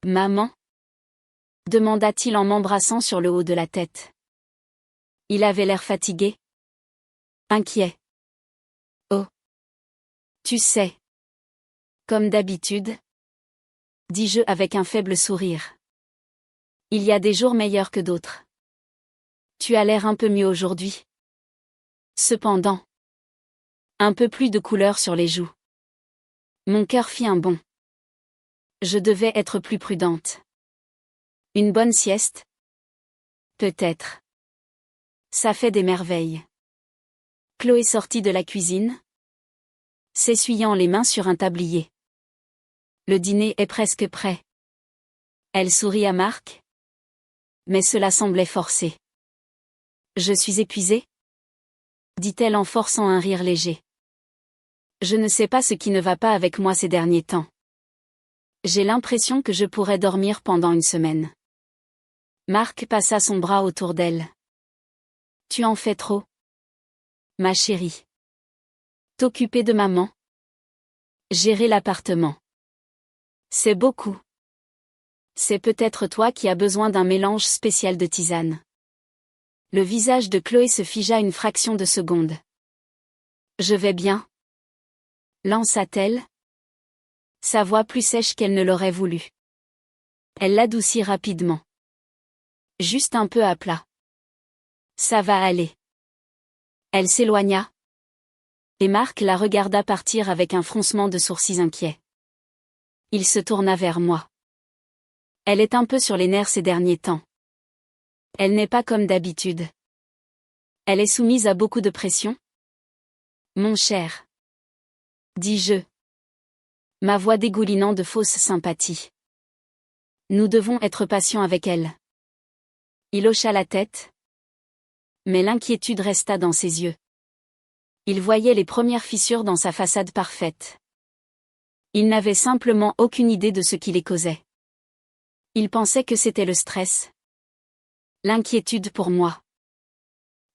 Speaker 1: maman? Demanda-t-il en m'embrassant sur le haut de la tête. Il avait l'air fatigué. Inquiet. Oh. Tu sais. Comme d'habitude. Dis-je avec un faible sourire. Il y a des jours meilleurs que d'autres. Tu as l'air un peu mieux aujourd'hui. Cependant. Un peu plus de couleur sur les joues. Mon cœur fit un bond. Je devais être plus prudente. Une bonne sieste? Peut-être. Ça fait des merveilles. Chloé sortit de la cuisine, s'essuyant les mains sur un tablier. Le dîner est presque prêt. Elle sourit à Marc. Mais cela semblait forcé. Je suis épuisée? Dit-elle en forçant un rire léger. Je ne sais pas ce qui ne va pas avec moi ces derniers temps. J'ai l'impression que je pourrais dormir pendant une semaine. Marc passa son bras autour d'elle. Tu en fais trop, ma chérie. T'occuper de maman. Gérer l'appartement. C'est beaucoup. C'est peut-être toi qui as besoin d'un mélange spécial de tisane. Le visage de Chloé se figea une fraction de seconde. Je vais bien. Lança-t-elle. Sa voix plus sèche qu'elle ne l'aurait voulu. Elle l'adoucit rapidement. Juste un peu à plat. Ça va aller. Elle s'éloigna. Et Marc la regarda partir avec un froncement de sourcils inquiet. Il se tourna vers moi. Elle est un peu sur les nerfs ces derniers temps. Elle n'est pas comme d'habitude. Elle est soumise à beaucoup de pression. Mon cher. Dis-je. Ma voix dégoulinant de fausse sympathie. Nous devons être patients avec elle. Il hocha la tête. Mais l'inquiétude resta dans ses yeux. Il voyait les premières fissures dans sa façade parfaite. Il n'avait simplement aucune idée de ce qui les causait. Il pensait que c'était le stress. L'inquiétude pour moi.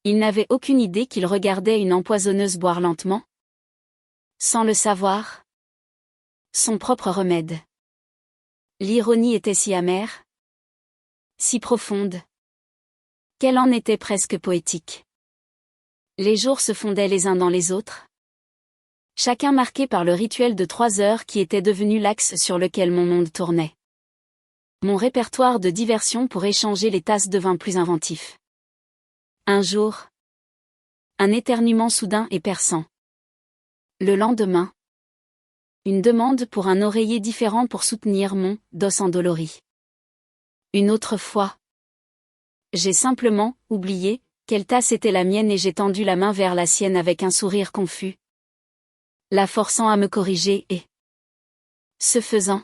Speaker 1: Il n'avait aucune idée qu'il regardait une empoisonneuse boire lentement. Sans le savoir. Son propre remède. L'ironie était si amère. Si profonde. Qu'elle en était presque poétique. Les jours se fondaient les uns dans les autres. Chacun marqué par le rituel de 3 heures qui était devenu l'axe sur lequel mon monde tournait. Mon répertoire de diversion pour échanger les tasses devint plus inventif. Un jour. Un éternuement soudain et perçant. Le lendemain. Une demande pour un oreiller différent pour soutenir mon dos endolori. Une autre fois. J'ai simplement oublié quelle tasse était la mienne et j'ai tendu la main vers la sienne avec un sourire confus, la forçant à me corriger et, ce faisant,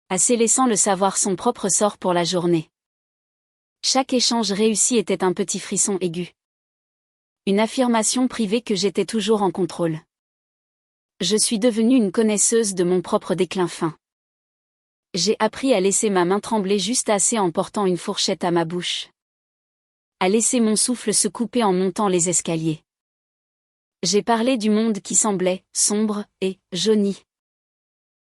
Speaker 1: assez laissant le savoir son propre sort pour la journée. Chaque échange réussi était un petit frisson aigu. Une affirmation privée que j'étais toujours en contrôle. Je suis devenue une connaisseuse de mon propre déclin fin. J'ai appris à laisser ma main trembler juste assez en portant une fourchette à ma bouche. À laisser mon souffle se couper en montant les escaliers. J'ai parlé du monde qui semblait sombre et jauni.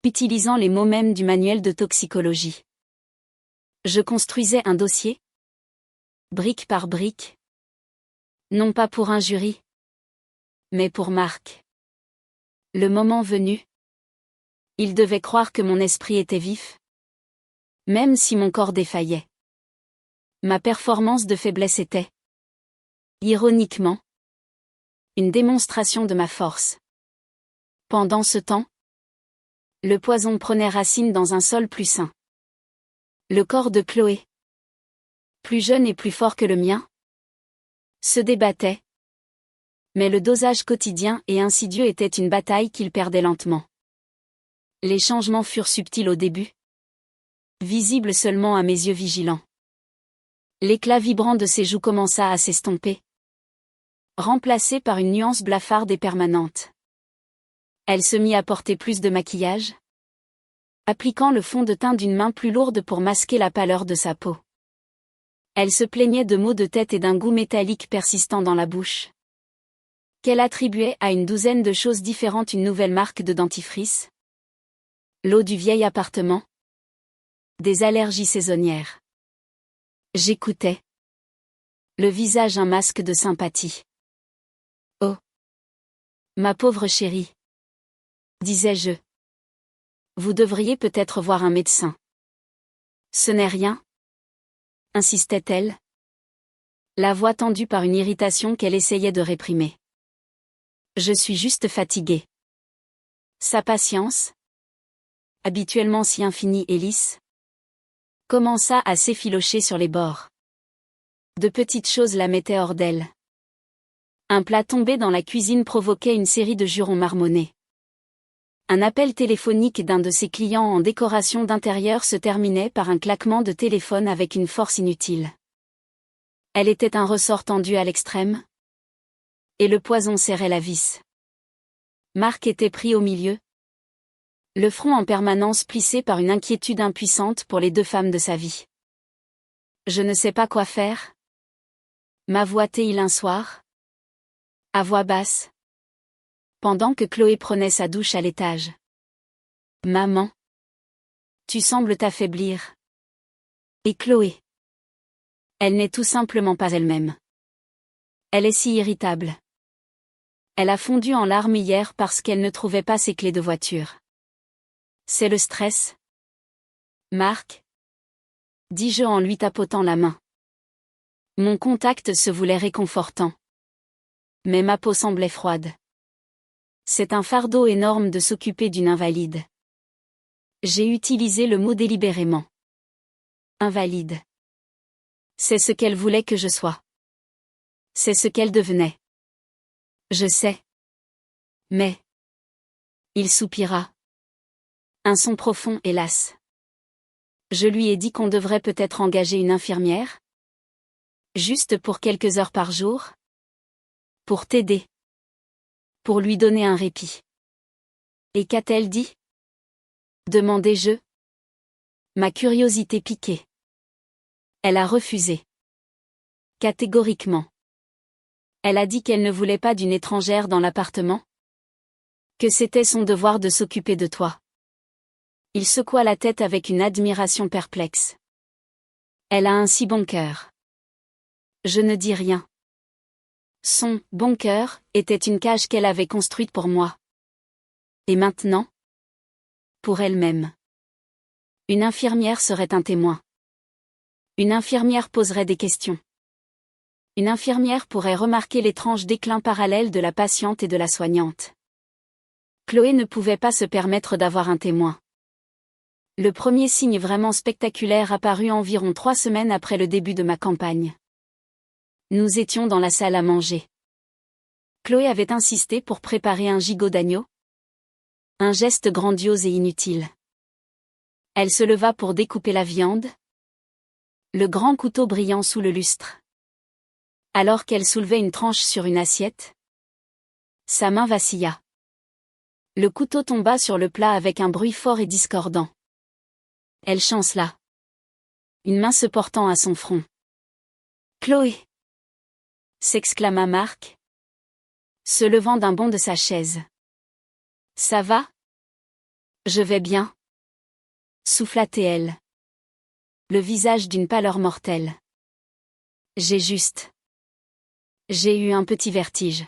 Speaker 1: Utilisant les mots mêmes du manuel de toxicologie. Je construisais un dossier. Brique par brique. Non pas pour un jury. Mais pour Marc. Le moment venu. Il devait croire que mon esprit était vif. Même si mon corps défaillait. Ma performance de faiblesse était, ironiquement, une démonstration de ma force. Pendant ce temps, le poison prenait racine dans un sol plus sain. Le corps de Chloé, plus jeune et plus fort que le mien, se débattait. Mais le dosage quotidien et insidieux était une bataille qu'il perdait lentement. Les changements furent subtils au début, visibles seulement à mes yeux vigilants. L'éclat vibrant de ses joues commença à s'estomper, remplacé par une nuance blafarde et permanente. Elle se mit à porter plus de maquillage, appliquant le fond de teint d'une main plus lourde pour masquer la pâleur de sa peau. Elle se plaignait de maux de tête et d'un goût métallique persistant dans la bouche, qu'elle attribuait à une douzaine de choses différentes. Une nouvelle marque de dentifrice, l'eau du vieil appartement, des allergies saisonnières. J'écoutais. Le visage un masque de sympathie. Oh, ma pauvre chérie, disais-je. Vous devriez peut-être voir un médecin. Ce n'est rien, insistait-elle, la voix tendue par une irritation qu'elle essayait de réprimer. Je suis juste fatiguée. Sa patience, habituellement si infinie et lisse, commença à s'effilocher sur les bords. De petites choses la mettaient hors d'elle. Un plat tombé dans la cuisine provoquait une série de jurons marmonnés. Un appel téléphonique d'un de ses clients en décoration d'intérieur se terminait par un claquement de téléphone avec une force inutile. Elle était un ressort tendu à l'extrême. Et le poison serrait la vis. Marc était pris au milieu. Le front en permanence plissé par une inquiétude impuissante pour les deux femmes de sa vie. Je ne sais pas quoi faire. M'avoua-t-il un soir, à voix basse, pendant que Chloé prenait sa douche à l'étage. Maman, tu sembles t'affaiblir. Et Chloé, elle n'est tout simplement pas elle-même. Elle est si irritable. Elle a fondu en larmes hier parce qu'elle ne trouvait pas ses clés de voiture. C'est le stress. Marc, dis-je en lui tapotant la main. Mon contact se voulait réconfortant. Mais ma peau semblait froide. C'est un fardeau énorme de s'occuper d'une invalide. J'ai utilisé le mot délibérément. Invalide. C'est ce qu'elle voulait que je sois. C'est ce qu'elle devenait. Je sais. Mais. Il soupira. Un son profond, hélas. Je lui ai dit qu'on devrait peut-être engager une infirmière. Juste pour quelques heures par jour. Pour t'aider. Pour lui donner un répit. Et qu'a-t-elle dit? Demandai-je. Ma curiosité piquée. Elle a refusé. Catégoriquement. Elle a dit qu'elle ne voulait pas d'une étrangère dans l'appartement. Que c'était son devoir de s'occuper de toi. Il secoua la tête avec une admiration perplexe. Elle a un si bon cœur. Je ne dis rien. Son bon cœur était une cage qu'elle avait construite pour moi. Et maintenant? Pour elle-même. Une infirmière serait un témoin. Une infirmière poserait des questions. Une infirmière pourrait remarquer l'étrange déclin parallèle de la patiente et de la soignante. Chloé ne pouvait pas se permettre d'avoir un témoin. Le premier signe vraiment spectaculaire apparut environ 3 semaines après le début de ma campagne. Nous étions dans la salle à manger. Chloé avait insisté pour préparer un gigot d'agneau. Un geste grandiose et inutile. Elle se leva pour découper la viande. Le grand couteau brillant sous le lustre. Alors qu'elle soulevait une tranche sur une assiette, sa main vacilla. Le couteau tomba sur le plat avec un bruit fort et discordant. Elle chancela. Une main se portant à son front. « Chloé !» s'exclama Marc, se levant d'un bond de sa chaise. « Ça va ? Je vais bien. » souffla-t-elle. Le visage d'une pâleur mortelle. « J'ai eu un petit vertige.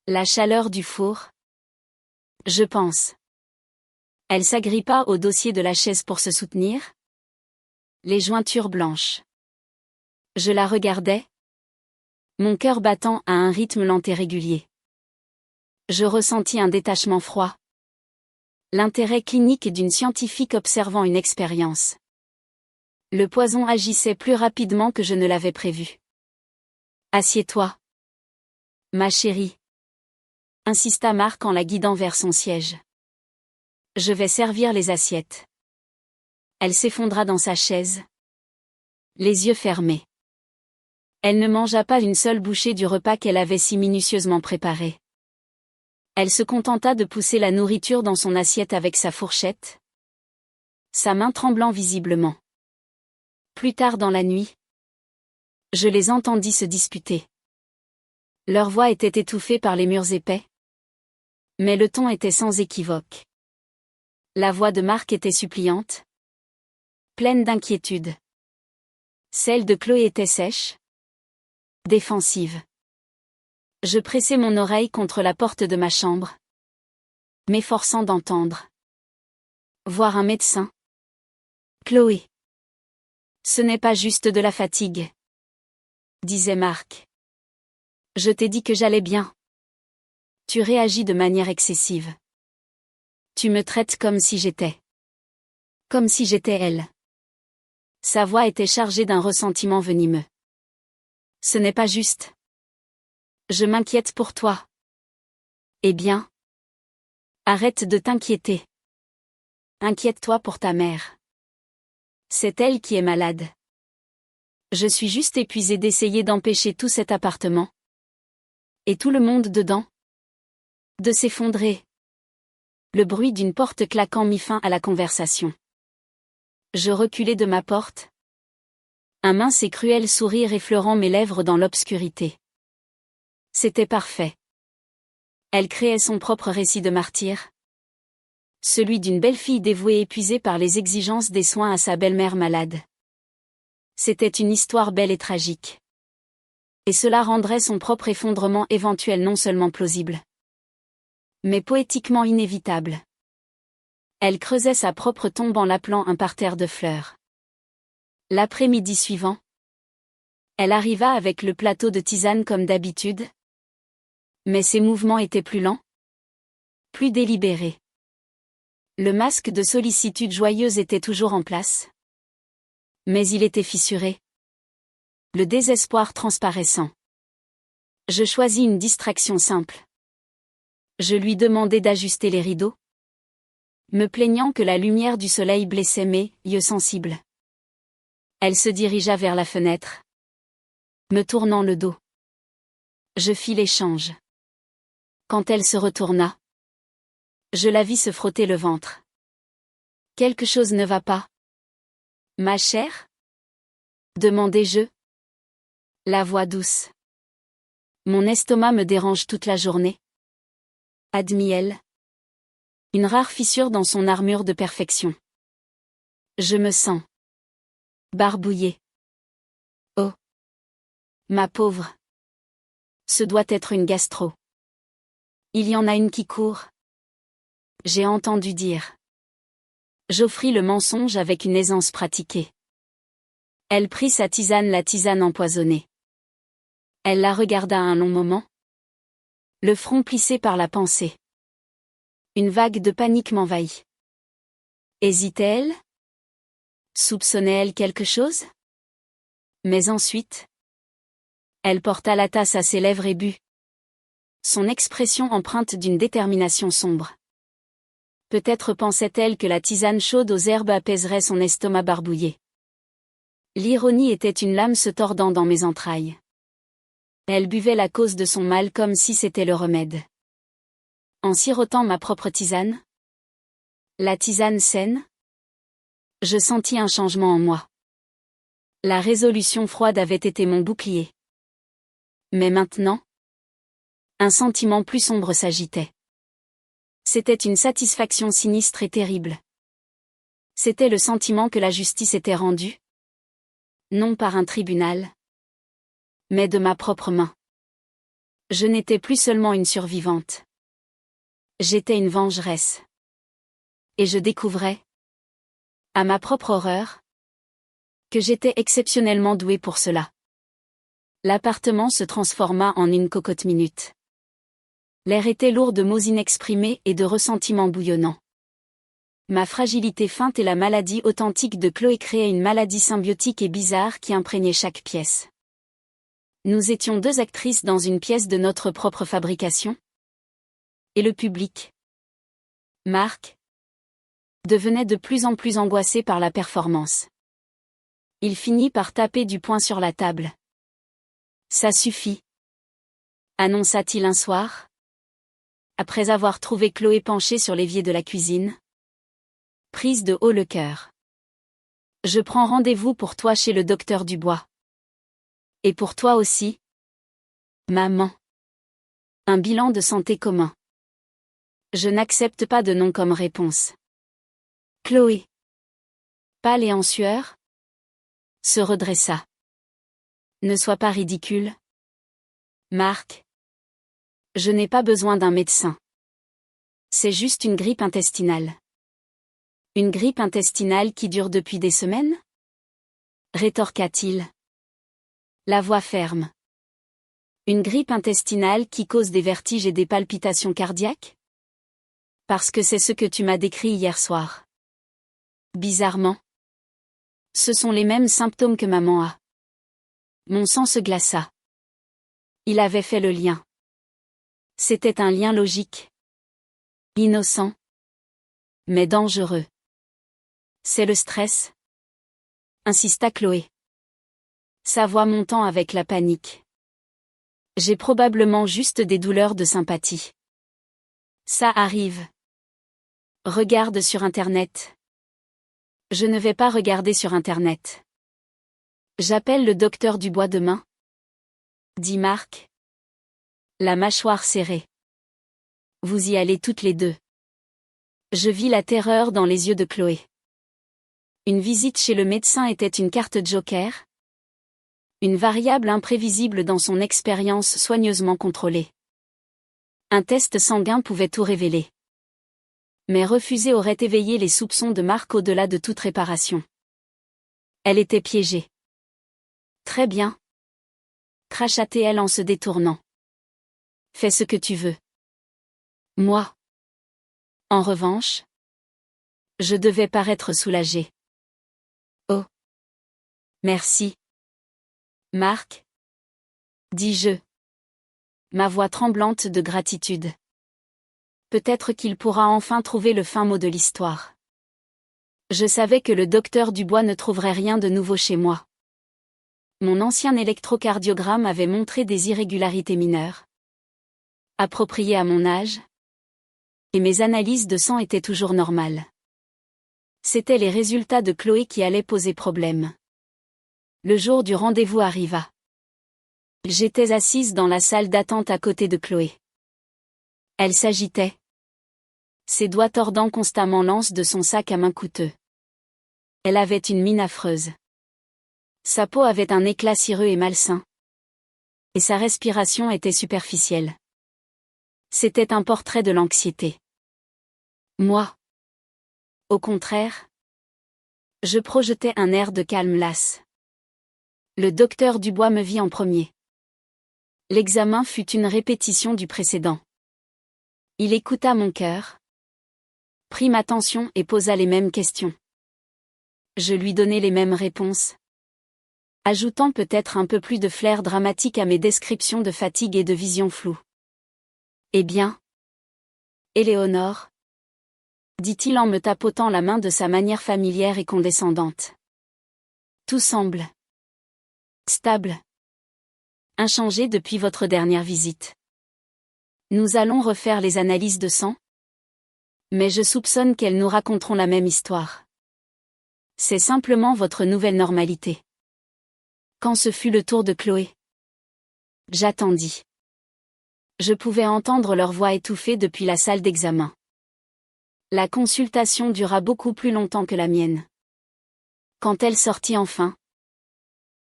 Speaker 1: La chaleur du four. Je pense. » Elle s'agrippa au dossier de la chaise pour se soutenir. Les jointures blanches. Je la regardais. Mon cœur battant à un rythme lent et régulier. Je ressentis un détachement froid. L'intérêt clinique d'une scientifique observant une expérience. Le poison agissait plus rapidement que je ne l'avais prévu. « Assieds-toi. Ma chérie. » insista Marc en la guidant vers son siège. « Je vais servir les assiettes. » Elle s'effondra dans sa chaise. Les yeux fermés. Elle ne mangea pas une seule bouchée du repas qu'elle avait si minutieusement préparé. Elle se contenta de pousser la nourriture dans son assiette avec sa fourchette, sa main tremblant visiblement. Plus tard dans la nuit, je les entendis se disputer. Leur voix était étouffée par les murs épais, mais le ton était sans équivoque. La voix de Marc était suppliante, pleine d'inquiétude. Celle de Chloé était sèche, défensive. Je pressai mon oreille contre la porte de ma chambre, m'efforçant d'entendre. Voir un médecin. Chloé. Ce n'est pas juste de la fatigue, disait Marc. Je t'ai dit que j'allais bien. Tu réagis de manière excessive. Tu me traites comme si j'étais. Comme si j'étais elle. Sa voix était chargée d'un ressentiment venimeux. Ce n'est pas juste. Je m'inquiète pour toi. Eh bien, arrête de t'inquiéter. Inquiète-toi pour ta mère. C'est elle qui est malade. Je suis juste épuisée d'essayer d'empêcher tout cet appartement. Et tout le monde dedans. De s'effondrer. Le bruit d'une porte claquant mit fin à la conversation. Je reculai de ma porte. Un mince et cruel sourire effleurant mes lèvres dans l'obscurité. C'était parfait. Elle créait son propre récit de martyr. Celui d'une belle fille dévouée épuisée par les exigences des soins à sa belle-mère malade. C'était une histoire belle et tragique. Et cela rendrait son propre effondrement éventuel non seulement plausible, mais poétiquement inévitable. Elle creusait sa propre tombe en l'appelant un parterre de fleurs. L'après-midi suivant, elle arriva avec le plateau de tisane comme d'habitude. Mais ses mouvements étaient plus lents, plus délibérés. Le masque de sollicitude joyeuse était toujours en place. Mais il était fissuré. Le désespoir transparaissant. Je choisis une distraction simple. Je lui demandai d'ajuster les rideaux, me plaignant que la lumière du soleil blessait mes yeux sensibles. Elle se dirigea vers la fenêtre, me tournant le dos. Je fis l'échange. Quand elle se retourna, je la vis se frotter le ventre. Quelque chose ne va pas. Ma chère ? demandai-je. La voix douce. Mon estomac me dérange toute la journée. Admit-elle. Une rare fissure dans son armure de perfection. Je me sens barbouillée. Oh. Ma pauvre. Ce doit être une gastro. Il y en a une qui court. J'ai entendu dire. J'offris le mensonge avec une aisance pratiquée. Elle prit sa tisane, la tisane empoisonnée. Elle la regarda un long moment, le front plissé par la pensée. Une vague de panique m'envahit. Hésitait-elle? Soupçonnait-elle quelque chose? Mais ensuite, elle porta la tasse à ses lèvres et but. Son expression empreinte d'une détermination sombre. Peut-être pensait-elle que la tisane chaude aux herbes apaiserait son estomac barbouillé. L'ironie était une lame se tordant dans mes entrailles. Elle buvait la cause de son mal comme si c'était le remède. En sirotant ma propre tisane? La tisane saine? Je sentis un changement en moi. La résolution froide avait été mon bouclier. Mais maintenant, un sentiment plus sombre s'agitait. C'était une satisfaction sinistre et terrible. C'était le sentiment que la justice était rendue. Non par un tribunal, mais de ma propre main. Je n'étais plus seulement une survivante. J'étais une vengeresse. Et je découvrais, à ma propre horreur, que j'étais exceptionnellement douée pour cela. L'appartement se transforma en une cocotte minute. L'air était lourd de mots inexprimés et de ressentiments bouillonnants. Ma fragilité feinte et la maladie authentique de Chloé créaient une maladie symbiotique et bizarre qui imprégnait chaque pièce. Nous étions deux actrices dans une pièce de notre propre fabrication. Et le public, Marc, devenait de plus en plus angoissé par la performance. Il finit par taper du poing sur la table. Ça suffit, annonça-t-il un soir, après avoir trouvé Chloé penchée sur l'évier de la cuisine. Prise de haut le cœur. Je prends rendez-vous pour toi chez le docteur Dubois. Et pour toi aussi, maman. Un bilan de santé commun. Je n'accepte pas de nom comme réponse. Chloé, pâle et en sueur, se redressa. Ne sois pas ridicule. Marc, je n'ai pas besoin d'un médecin. C'est juste une grippe intestinale. Une grippe intestinale qui dure depuis des semaines? Rétorqua-t-il. La voix ferme. Une grippe intestinale qui cause des vertiges et des palpitations cardiaques? Parce que c'est ce que tu m'as décrit hier soir. Bizarrement, ce sont les mêmes symptômes que maman a. Mon sang se glaça. Il avait fait le lien. C'était un lien logique. Innocent. Mais dangereux. C'est le stress? Insista Chloé. Sa voix montant avec la panique. J'ai probablement juste des douleurs de sympathie. Ça arrive. Regarde sur Internet. Je ne vais pas regarder sur Internet. J'appelle le docteur Dubois demain, dit Marc. La mâchoire serrée. Vous y allez toutes les deux. Je vis la terreur dans les yeux de Chloé. Une visite chez le médecin était une carte joker. Une variable imprévisible dans son expérience soigneusement contrôlée. Un test sanguin pouvait tout révéler. Mais refuser aurait éveillé les soupçons de Marc au-delà de toute réparation. Elle était piégée. Très bien. Cracha-t-elle en se détournant. Fais ce que tu veux. Moi. En revanche, je devais paraître soulagée. Oh. Merci. Marc, dis-je. Ma voix tremblante de gratitude. Peut-être qu'il pourra enfin trouver le fin mot de l'histoire. Je savais que le docteur Dubois ne trouverait rien de nouveau chez moi. Mon ancien électrocardiogramme avait montré des irrégularités mineures, appropriées à mon âge, et mes analyses de sang étaient toujours normales. C'étaient les résultats de Chloé qui allaient poser problème. Le jour du rendez-vous arriva. J'étais assise dans la salle d'attente à côté de Chloé. Elle s'agitait. Ses doigts tordant constamment l'anse de son sac à main coûteux. Elle avait une mine affreuse. Sa peau avait un éclat cireux et malsain. Et sa respiration était superficielle. C'était un portrait de l'anxiété. Moi. Au contraire. Je projetais un air de calme lasse. Le docteur Dubois me vit en premier. L'examen fut une répétition du précédent. Il écouta mon cœur, prit ma tension et posa les mêmes questions. Je lui donnai les mêmes réponses, ajoutant peut-être un peu plus de flair dramatique à mes descriptions de fatigue et de vision floue. Eh bien, Éléonore, dit-il en me tapotant la main de sa manière familière et condescendante. Tout semble stable, inchangé depuis votre dernière visite. Nous allons refaire les analyses de sang, mais je soupçonne qu'elles nous raconteront la même histoire. C'est simplement votre nouvelle normalité. Quand ce fut le tour de Chloé, j'attendis. Je pouvais entendre leur voix étouffée depuis la salle d'examen. La consultation dura beaucoup plus longtemps que la mienne. Quand elle sortit enfin,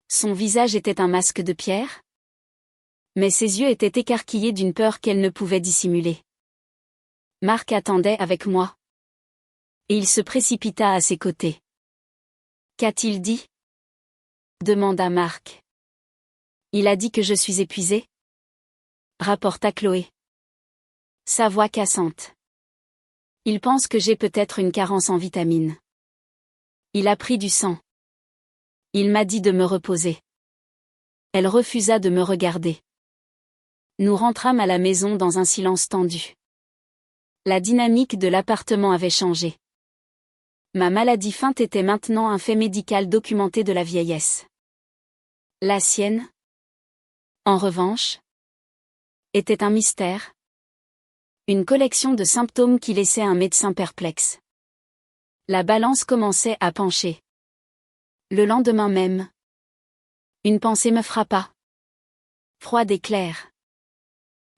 Speaker 1: son visage était un masque de pierre, mais ses yeux étaient écarquillés d'une peur qu'elle ne pouvait dissimuler. Marc attendait avec moi, et il se précipita à ses côtés. Qu'a-t-il dit ? Demanda Marc. Il a dit que je suis épuisée, rapporta Chloé, sa voix cassante. Il pense que j'ai peut-être une carence en vitamines. Il a pris du sang. Il m'a dit de me reposer. Elle refusa de me regarder. Nous rentrâmes à la maison dans un silence tendu. La dynamique de l'appartement avait changé. Ma maladie feinte était maintenant un fait médical documenté de la vieillesse. La sienne, en revanche, était un mystère. Une collection de symptômes qui laissait un médecin perplexe. La balance commençait à pencher. Le lendemain même, une pensée me frappa. Froide et claire.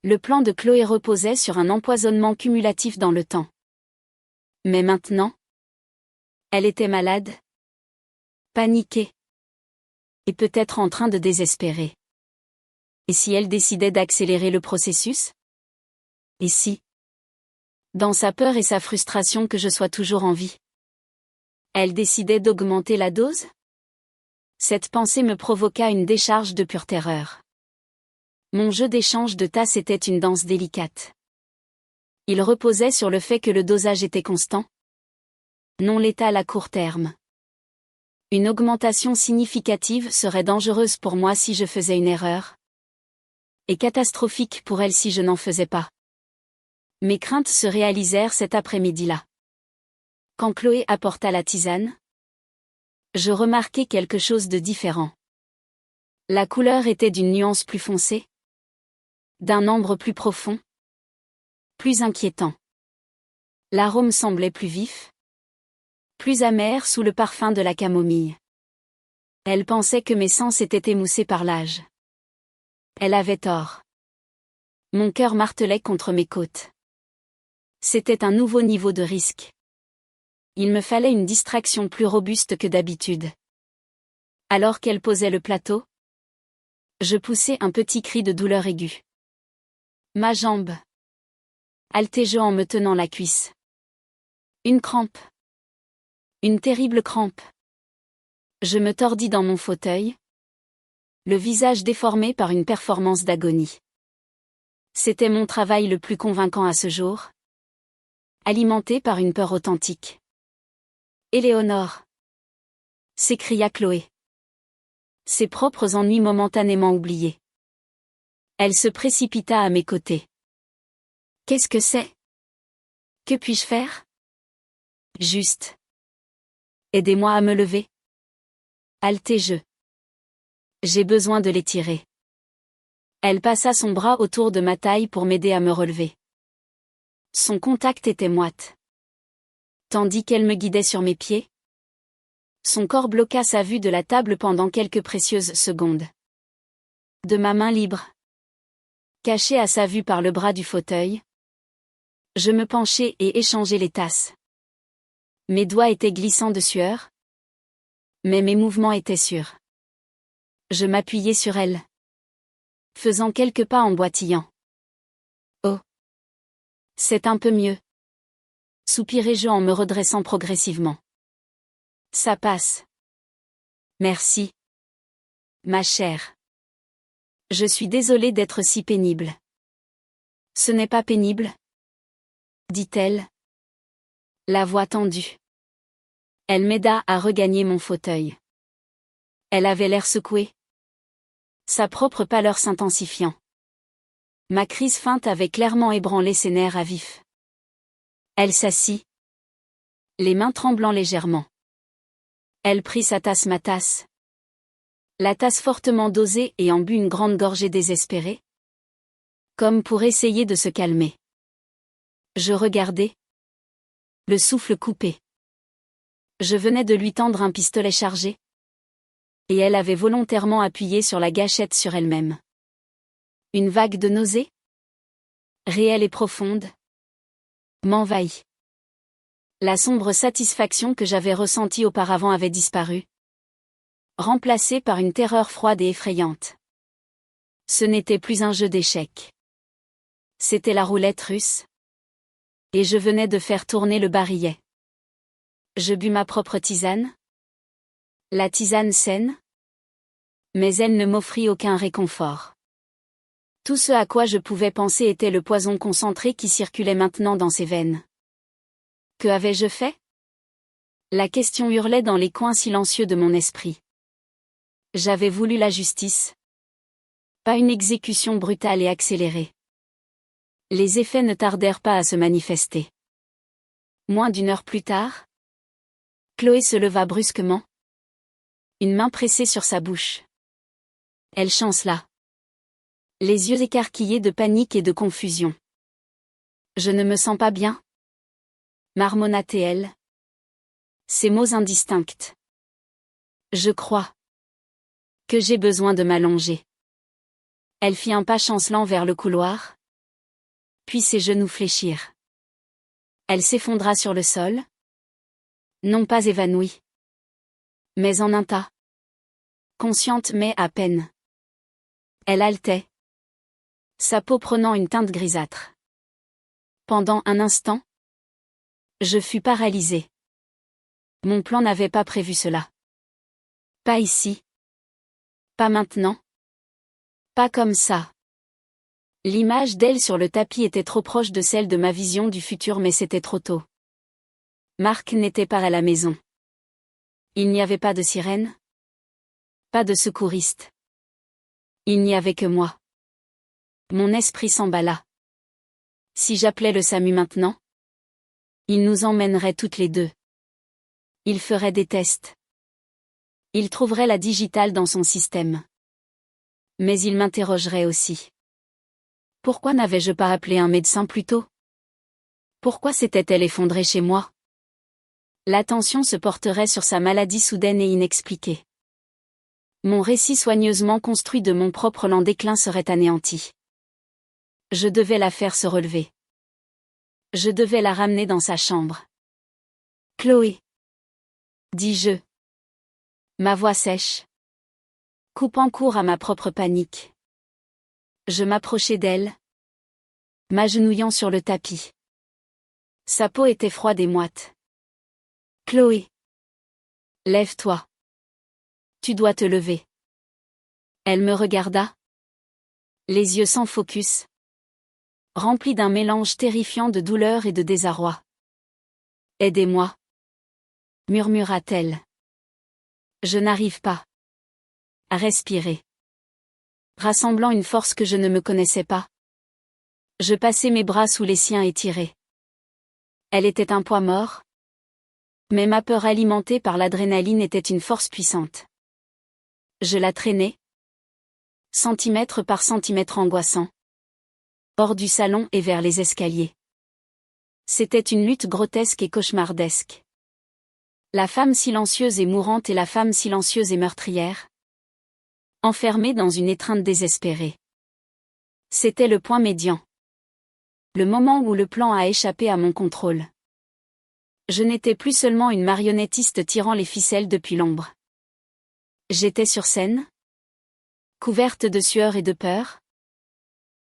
Speaker 1: Le plan de Chloé reposait sur un empoisonnement cumulatif dans le temps. Mais maintenant, elle était malade, paniquée, et peut-être en train de désespérer. Et si elle décidait d'accélérer le processus ? Et si, dans sa peur et sa frustration que je sois toujours en vie, elle décidait d'augmenter la dose ? Cette pensée me provoqua une décharge de pure terreur. Mon jeu d'échange de tasses était une danse délicate. Il reposait sur le fait que le dosage était constant, non létal à court terme. Une augmentation significative serait dangereuse pour moi si je faisais une erreur, et catastrophique pour elle si je n'en faisais pas. Mes craintes se réalisèrent cet après-midi-là. Quand Chloé apporta la tisane, je remarquai quelque chose de différent. La couleur était d'une nuance plus foncée, d'un ambre plus profond, plus inquiétant. L'arôme semblait plus vif, plus amer sous le parfum de la camomille. Elle pensait que mes sens étaient émoussés par l'âge. Elle avait tort. Mon cœur martelait contre mes côtes. C'était un nouveau niveau de risque. Il me fallait une distraction plus robuste que d'habitude. Alors qu'elle posait le plateau, je poussai un petit cri de douleur aiguë. Ma jambe. Altai-je en me tenant la cuisse. Une crampe. Une terrible crampe. Je me tordis dans mon fauteuil, le visage déformé par une performance d'agonie. C'était mon travail le plus convaincant à ce jour, alimenté par une peur authentique. Éléonore, s'écria Chloé. Ses propres ennuis momentanément oubliés. Elle se précipita à mes côtés. Qu'est-ce que c'est ? Que puis-je faire ? Juste. Aidez-moi à me lever. Altai-je. J'ai besoin de l'étirer. Elle passa son bras autour de ma taille pour m'aider à me relever. Son contact était moite. Tandis qu'elle me guidait sur mes pieds, son corps bloqua sa vue de la table pendant quelques précieuses secondes. De ma main libre, cachée à sa vue par le bras du fauteuil, je me penchai et échangeai les tasses. Mes doigts étaient glissants de sueur, mais mes mouvements étaient sûrs. Je m'appuyai sur elle, faisant quelques pas en boitillant. Oh, c'est un peu mieux, soupirai-je en me redressant progressivement. Ça passe. Merci, ma chère. Je suis désolée d'être si pénible. Ce n'est pas pénible, dit-elle, la voix tendue. Elle m'aida à regagner mon fauteuil. Elle avait l'air secouée, sa propre pâleur s'intensifiant. Ma crise feinte avait clairement ébranlé ses nerfs à vif. Elle s'assit, les mains tremblant légèrement. Elle prit ma tasse. La tasse fortement dosée et en but une grande gorgée désespérée, comme pour essayer de se calmer. Je regardais, le souffle coupé. Je venais de lui tendre un pistolet chargé, et elle avait volontairement appuyé sur la gâchette sur elle-même. Une vague de nausée, réelle et profonde, m'envahit. La sombre satisfaction que j'avais ressentie auparavant avait disparu, remplacée par une terreur froide et effrayante. Ce n'était plus un jeu d'échecs. C'était la roulette russe. Et je venais de faire tourner le barillet. Je bus ma propre tisane. La tisane saine. Mais elle ne m'offrit aucun réconfort. Tout ce à quoi je pouvais penser était le poison concentré qui circulait maintenant dans ses veines. Que avais-je fait? La question hurlait dans les coins silencieux de mon esprit. J'avais voulu la justice. Pas une exécution brutale et accélérée. Les effets ne tardèrent pas à se manifester. Moins d'une heure plus tard, Chloé se leva brusquement, une main pressée sur sa bouche. Elle chancela, les yeux écarquillés de panique et de confusion. Je ne me sens pas bien, marmonna-t-elle. Ces mots indistincts. Je crois que j'ai besoin de m'allonger. Elle fit un pas chancelant vers le couloir, puis ses genoux fléchirent. Elle s'effondra sur le sol, non pas évanouie, mais en un tas. Consciente mais à peine. Elle haletait, sa peau prenant une teinte grisâtre. Pendant un instant, je fus paralysée. Mon plan n'avait pas prévu cela. Pas ici. Pas maintenant. Pas comme ça. L'image d'elle sur le tapis était trop proche de celle de ma vision du futur, mais c'était trop tôt. Marc n'était pas à la maison. Il n'y avait pas de sirène. Pas de secouriste. Il n'y avait que moi. Mon esprit s'emballa. Si j'appelais le SAMU maintenant, il nous emmènerait toutes les deux. Il ferait des tests. Il trouverait la digitale dans son système. Mais il m'interrogerait aussi. Pourquoi n'avais-je pas appelé un médecin plus tôt? Pourquoi s'était-elle effondrée chez moi? L'attention se porterait sur sa maladie soudaine et inexpliquée. Mon récit soigneusement construit de mon propre lent déclin serait anéanti. Je devais la faire se relever. Je devais la ramener dans sa chambre. Chloé, dis-je. Ma voix sèche, coupant court à ma propre panique. Je m'approchai d'elle, m'agenouillant sur le tapis. Sa peau était froide et moite. Chloé, lève-toi. Tu dois te lever. Elle me regarda, les yeux sans focus, remplis d'un mélange terrifiant de douleur et de désarroi. Aidez-moi, murmura-t-elle. Je n'arrive pas à respirer. Rassemblant une force que je ne me connaissais pas, je passai mes bras sous les siens étirés. Elle était un poids mort, mais ma peur alimentée par l'adrénaline était une force puissante. Je la traînais, centimètre par centimètre angoissant, hors du salon et vers les escaliers. C'était une lutte grotesque et cauchemardesque. La femme silencieuse et mourante et la femme silencieuse et meurtrière, enfermée dans une étreinte désespérée. C'était le point médian. Le moment où le plan a échappé à mon contrôle. Je n'étais plus seulement une marionnettiste tirant les ficelles depuis l'ombre. J'étais sur scène, couverte de sueur et de peur,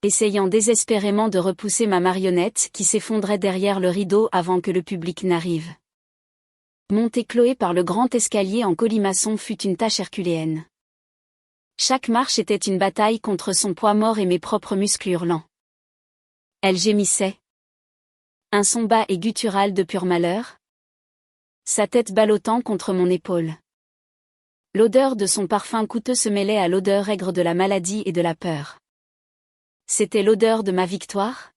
Speaker 1: essayant désespérément de repousser ma marionnette qui s'effondrait derrière le rideau avant que le public n'arrive. Monter Chloé par le grand escalier en colimaçon fut une tâche herculéenne. Chaque marche était une bataille contre son poids mort et mes propres muscles hurlants. Elle gémissait. Un son bas et guttural de pur malheur. Sa tête ballottant contre mon épaule. L'odeur de son parfum coûteux se mêlait à l'odeur aigre de la maladie et de la peur. C'était l'odeur de ma victoire?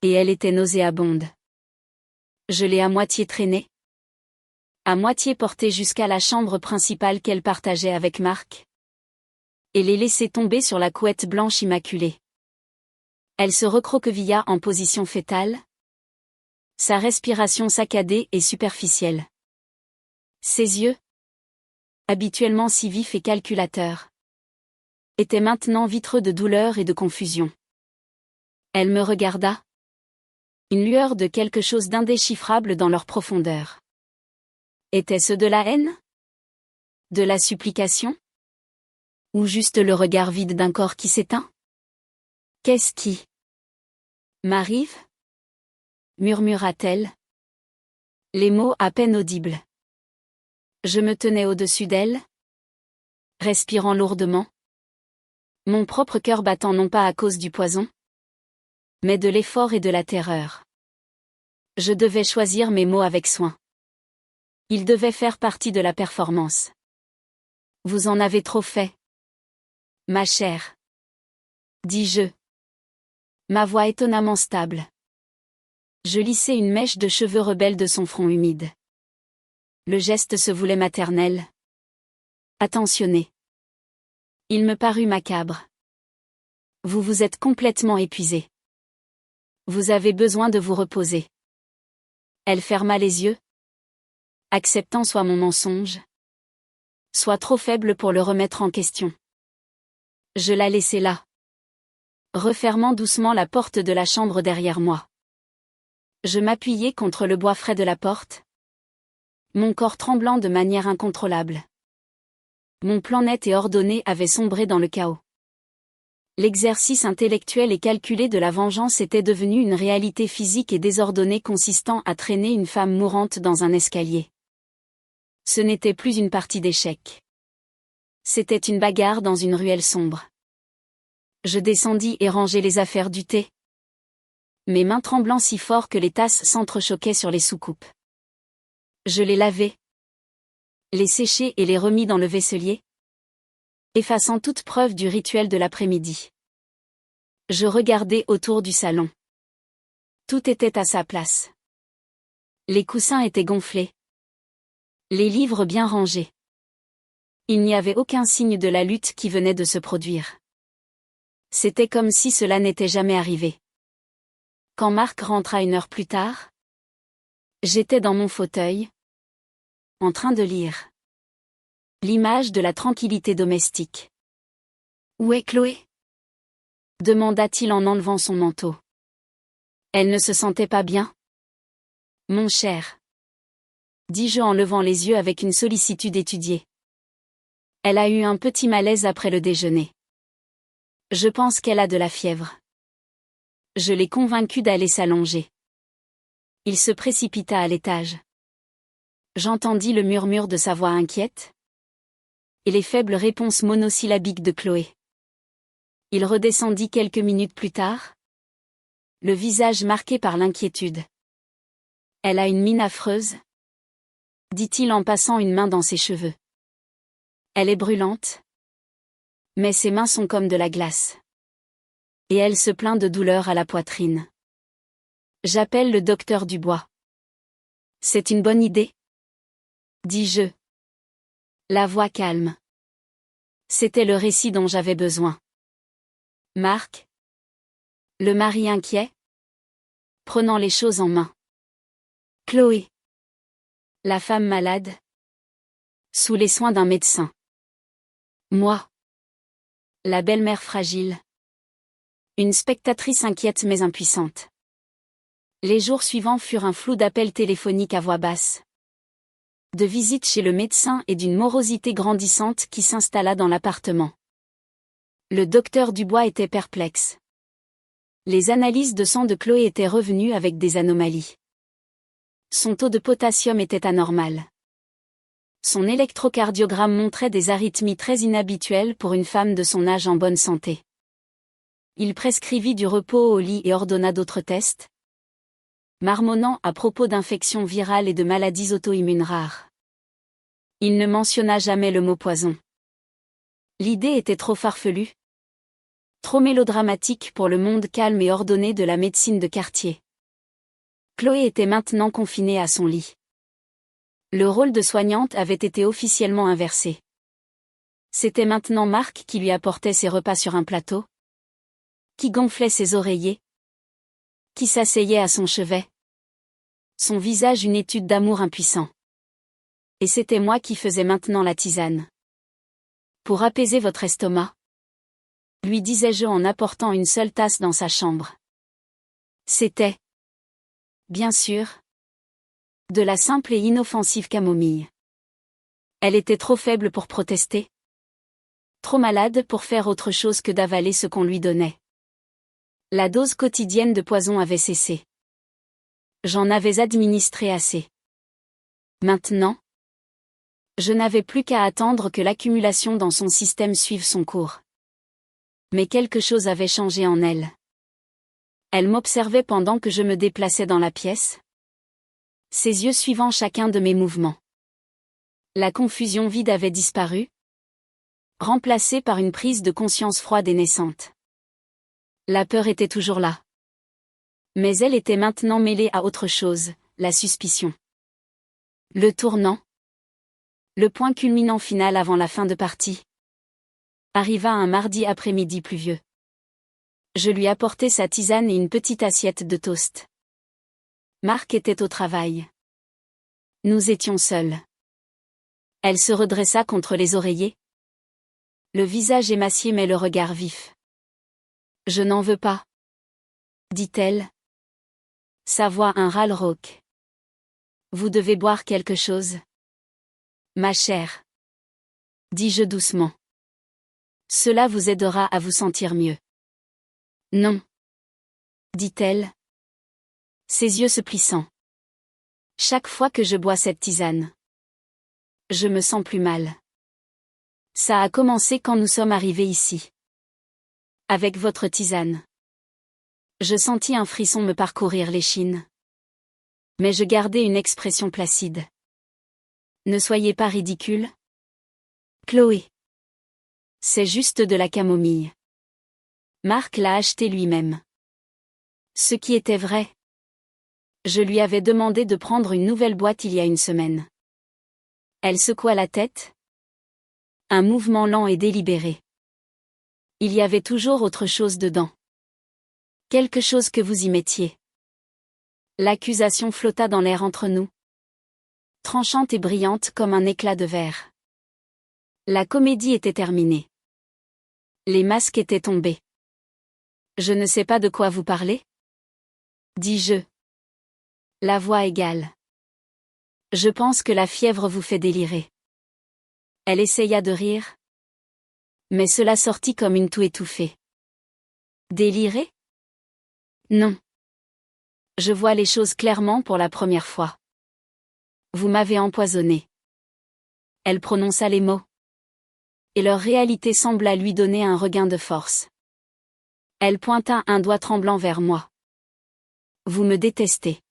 Speaker 1: Et elle était nauséabonde. Je l'ai à moitié traînée. À moitié portée jusqu'à la chambre principale qu'elle partageait avec Marc. Et l'ai laissée tomber sur la couette blanche immaculée. Elle se recroquevilla en position fétale. Sa respiration saccadée et superficielle. Ses yeux, habituellement si vifs et calculateurs, étaient maintenant vitreux de douleur et de confusion. Elle me regarda. Une lueur de quelque chose d'indéchiffrable dans leur profondeur. Était-ce de la haine? De la supplication? Ou juste le regard vide d'un corps qui s'éteint? Qu'est-ce qui m'arrive? Murmura-t-elle. Les mots à peine audibles. Je me tenais au-dessus d'elle, respirant lourdement. Mon propre cœur battant non pas à cause du poison, mais de l'effort et de la terreur. Je devais choisir mes mots avec soin. Ils devaient faire partie de la performance. Vous en avez trop fait. Ma chère. Dis-je. Ma voix étonnamment stable. Je lissai une mèche de cheveux rebelles de son front humide. Le geste se voulait maternel. Attentionné. Il me parut macabre. Vous vous êtes complètement épuisé. Vous avez besoin de vous reposer. Elle ferma les yeux, acceptant soit mon mensonge, soit trop faible pour le remettre en question. Je la laissai là, refermant doucement la porte de la chambre derrière moi. Je m'appuyai contre le bois frais de la porte, mon corps tremblant de manière incontrôlable. Mon plan net et ordonné avait sombré dans le chaos. L'exercice intellectuel et calculé de la vengeance était devenu une réalité physique et désordonnée consistant à traîner une femme mourante dans un escalier. Ce n'était plus une partie d'échecs. C'était une bagarre dans une ruelle sombre. Je descendis et rangeai les affaires du thé. Mes mains tremblant si fort que les tasses s'entrechoquaient sur les soucoupes. Je les lavai, les séchai et les remis dans le vaisselier, effaçant toute preuve du rituel de l'après-midi. Je regardai autour du salon. Tout était à sa place. Les coussins étaient gonflés. Les livres bien rangés. Il n'y avait aucun signe de la lutte qui venait de se produire. C'était comme si cela n'était jamais arrivé. Quand Marc rentra 1 heure plus tard, j'étais dans mon fauteuil, en train de lire. L'image de la tranquillité domestique. Où est Chloé? Demanda-t-il en enlevant son manteau. Elle ne se sentait pas bien? Mon cher, dis-je en levant les yeux avec une sollicitude étudiée. Elle a eu un petit malaise après le déjeuner. Je pense qu'elle a de la fièvre. Je l'ai convaincu d'aller s'allonger. Il se précipita à l'étage. J'entendis le murmure de sa voix inquiète et les faibles réponses monosyllabiques de Chloé. Il redescendit quelques minutes plus tard, le visage marqué par l'inquiétude. Elle a une mine affreuse, dit-il en passant une main dans ses cheveux. Elle est brûlante, mais ses mains sont comme de la glace. Et elle se plaint de douleur à la poitrine. J'appelle le docteur Dubois. C'est une bonne idée? Dis-je. La voix calme. C'était le récit dont j'avais besoin. Marc? Le mari inquiet? Prenant les choses en main. Chloé? La femme malade? Sous les soins d'un médecin. Moi? La belle-mère fragile. Une spectatrice inquiète mais impuissante. Les jours suivants furent un flou d'appels téléphoniques à voix basse. De visites chez le médecin et d'une morosité grandissante qui s'installa dans l'appartement. Le docteur Dubois était perplexe. Les analyses de sang de Chloé étaient revenues avec des anomalies. Son taux de potassium était anormal. Son électrocardiogramme montrait des arythmies très inhabituelles pour une femme de son âge en bonne santé. Il prescrivit du repos au lit et ordonna d'autres tests, marmonnant à propos d'infections virales et de maladies auto-immunes rares. Il ne mentionna jamais le mot poison. L'idée était trop farfelue, trop mélodramatique pour le monde calme et ordonné de la médecine de quartier. Chloé était maintenant confinée à son lit. Le rôle de soignante avait été officiellement inversé. C'était maintenant Marc qui lui apportait ses repas sur un plateau, qui gonflait ses oreillers, qui s'asseyait à son chevet, son visage une étude d'amour impuissant. Et c'était moi qui faisais maintenant la tisane. Pour apaiser votre estomac, lui disais-je en apportant une seule tasse dans sa chambre. C'était, bien sûr, de la simple et inoffensive camomille. Elle était trop faible pour protester, trop malade pour faire autre chose que d'avaler ce qu'on lui donnait. La dose quotidienne de poison avait cessé. J'en avais administré assez. Maintenant, je n'avais plus qu'à attendre que l'accumulation dans son système suive son cours. Mais quelque chose avait changé en elle. Elle m'observait pendant que je me déplaçais dans la pièce, ses yeux suivant chacun de mes mouvements. La confusion vide avait disparu, remplacée par une prise de conscience froide et naissante. La peur était toujours là. Mais elle était maintenant mêlée à autre chose, la suspicion. Le tournant, le point culminant final avant la fin de partie, arriva un mardi après-midi pluvieux. Je lui apportai sa tisane et une petite assiette de toast. Marc était au travail. Nous étions seuls. Elle se redressa contre les oreillers, le visage émacié mais le regard vif. « Je n'en veux pas, » dit-elle. Sa voix un râle rauque. « Vous devez boire quelque chose. »« Ma chère, » dis-je doucement. « Cela vous aidera à vous sentir mieux. »« Non, » dit-elle, ses yeux se plissant. « Chaque fois que je bois cette tisane, je me sens plus mal. Ça a commencé quand nous sommes arrivés ici. Avec votre tisane. » Je sentis un frisson me parcourir l'échine. Mais je gardai une expression placide. « Ne soyez pas ridicule, Chloé. C'est juste de la camomille. Marc l'a acheté lui-même. » Ce qui était vrai. Je lui avais demandé de prendre une nouvelle boîte il y a une semaine. Elle secoua la tête. Un mouvement lent et délibéré. Il y avait toujours autre chose dedans. Quelque chose que vous y mettiez. L'accusation flotta dans l'air entre nous, tranchante et brillante comme un éclat de verre. La comédie était terminée. Les masques étaient tombés. « Je ne sais pas de quoi vous parlez, » dis-je. La voix égale. « Je pense que la fièvre vous fait délirer. » Elle essaya de rire, mais cela sortit comme une toux étouffée. « Délirer ? Non. Je vois les choses clairement pour la première fois. Vous m'avez empoisonné. » Elle prononça les mots. Et leur réalité sembla lui donner un regain de force. Elle pointa un doigt tremblant vers moi. « Vous me détestez.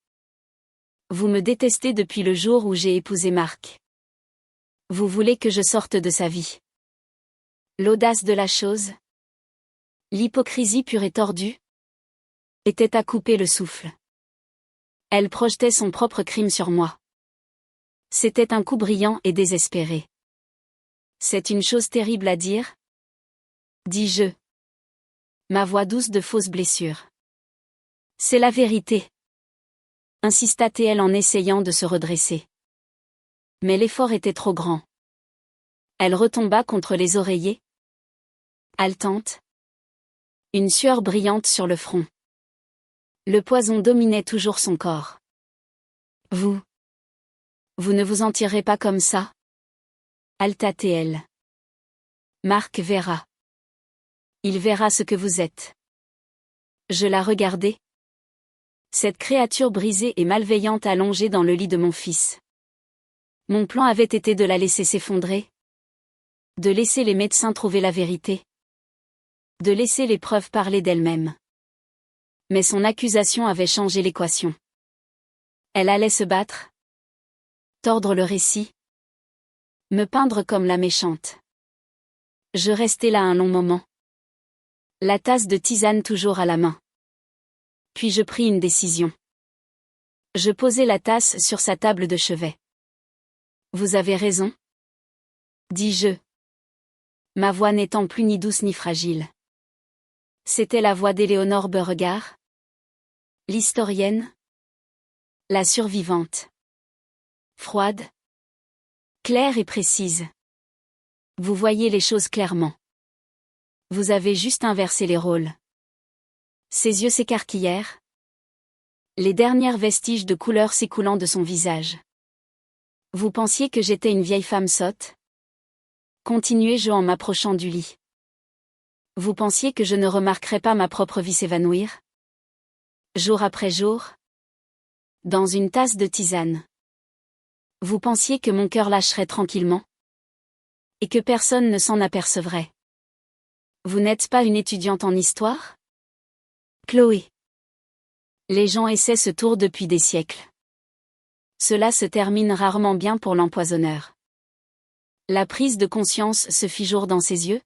Speaker 1: Vous me détestez depuis le jour où j'ai épousé Marc. Vous voulez que je sorte de sa vie. » L'audace de la chose, l'hypocrisie pure et tordue, était à couper le souffle. Elle projetait son propre crime sur moi. C'était un coup brillant et désespéré. « C'est une chose terrible à dire, » dis-je. Ma voix douce de fausse blessure. « C'est la vérité, » insista-t-elle en essayant de se redresser. Mais l'effort était trop grand. Elle retomba contre les oreillers, haletante, une sueur brillante sur le front. Le poison dominait toujours son corps. « Vous ne vous en tirerez pas comme ça ?» haleta-t-elle. « Marc verra. Il verra ce que vous êtes. » Je la regardai. Cette créature brisée et malveillante allongée dans le lit de mon fils. Mon plan avait été de la laisser s'effondrer. De laisser les médecins trouver la vérité. De laisser les preuves parler d'elles-mêmes. Mais son accusation avait changé l'équation. Elle allait se battre. Tordre le récit. Me peindre comme la méchante. Je restai là un long moment. La tasse de tisane toujours à la main. Puis je pris une décision. Je posai la tasse sur sa table de chevet. Vous avez raison, dis-je. Ma voix n'étant plus ni douce ni fragile. C'était la voix d'Éléonore Beauregard. L'historienne. La survivante. Froide. Claire et précise. Vous voyez les choses clairement. Vous avez juste inversé les rôles. Ses yeux s'écarquillèrent. Les derniers vestiges de couleur s'écoulant de son visage. Vous pensiez que j'étais une vieille femme sotte? Continuai-je en m'approchant du lit. Vous pensiez que je ne remarquerais pas ma propre vie s'évanouir? Jour après jour? Dans une tasse de tisane. Vous pensiez que mon cœur lâcherait tranquillement? Et que personne ne s'en apercevrait? Vous n'êtes pas une étudiante en histoire? Chloé. Les gens essaient ce tour depuis des siècles. Cela se termine rarement bien pour l'empoisonneur. La prise de conscience se fit jour dans ses yeux.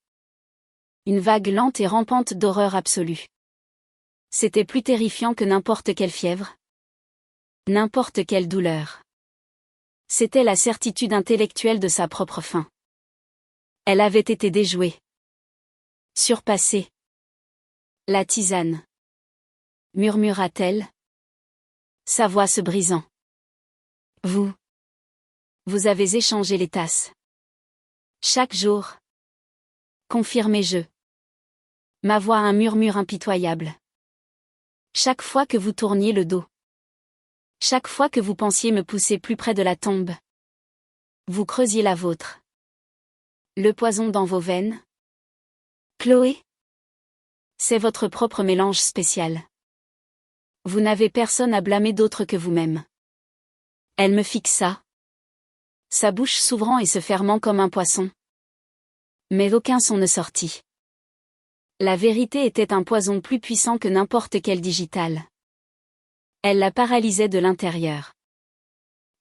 Speaker 1: Une vague lente et rampante d'horreur absolue. C'était plus terrifiant que n'importe quelle fièvre. N'importe quelle douleur. C'était la certitude intellectuelle de sa propre fin. Elle avait été déjouée. Surpassée. La tisane. Murmura-t-elle. Sa voix se brisant. Vous avez échangé les tasses. Chaque jour. Confirmai-je. Ma voix un murmure impitoyable. Chaque fois que vous tourniez le dos. Chaque fois que vous pensiez me pousser plus près de la tombe. Vous creusiez la vôtre. Le poison dans vos veines. Chloé. C'est votre propre mélange spécial. Vous n'avez personne à blâmer d'autre que vous-même. Elle me fixa. Sa bouche s'ouvrant et se fermant comme un poisson. Mais aucun son ne sortit. La vérité était un poison plus puissant que n'importe quel digital. Elle la paralysait de l'intérieur.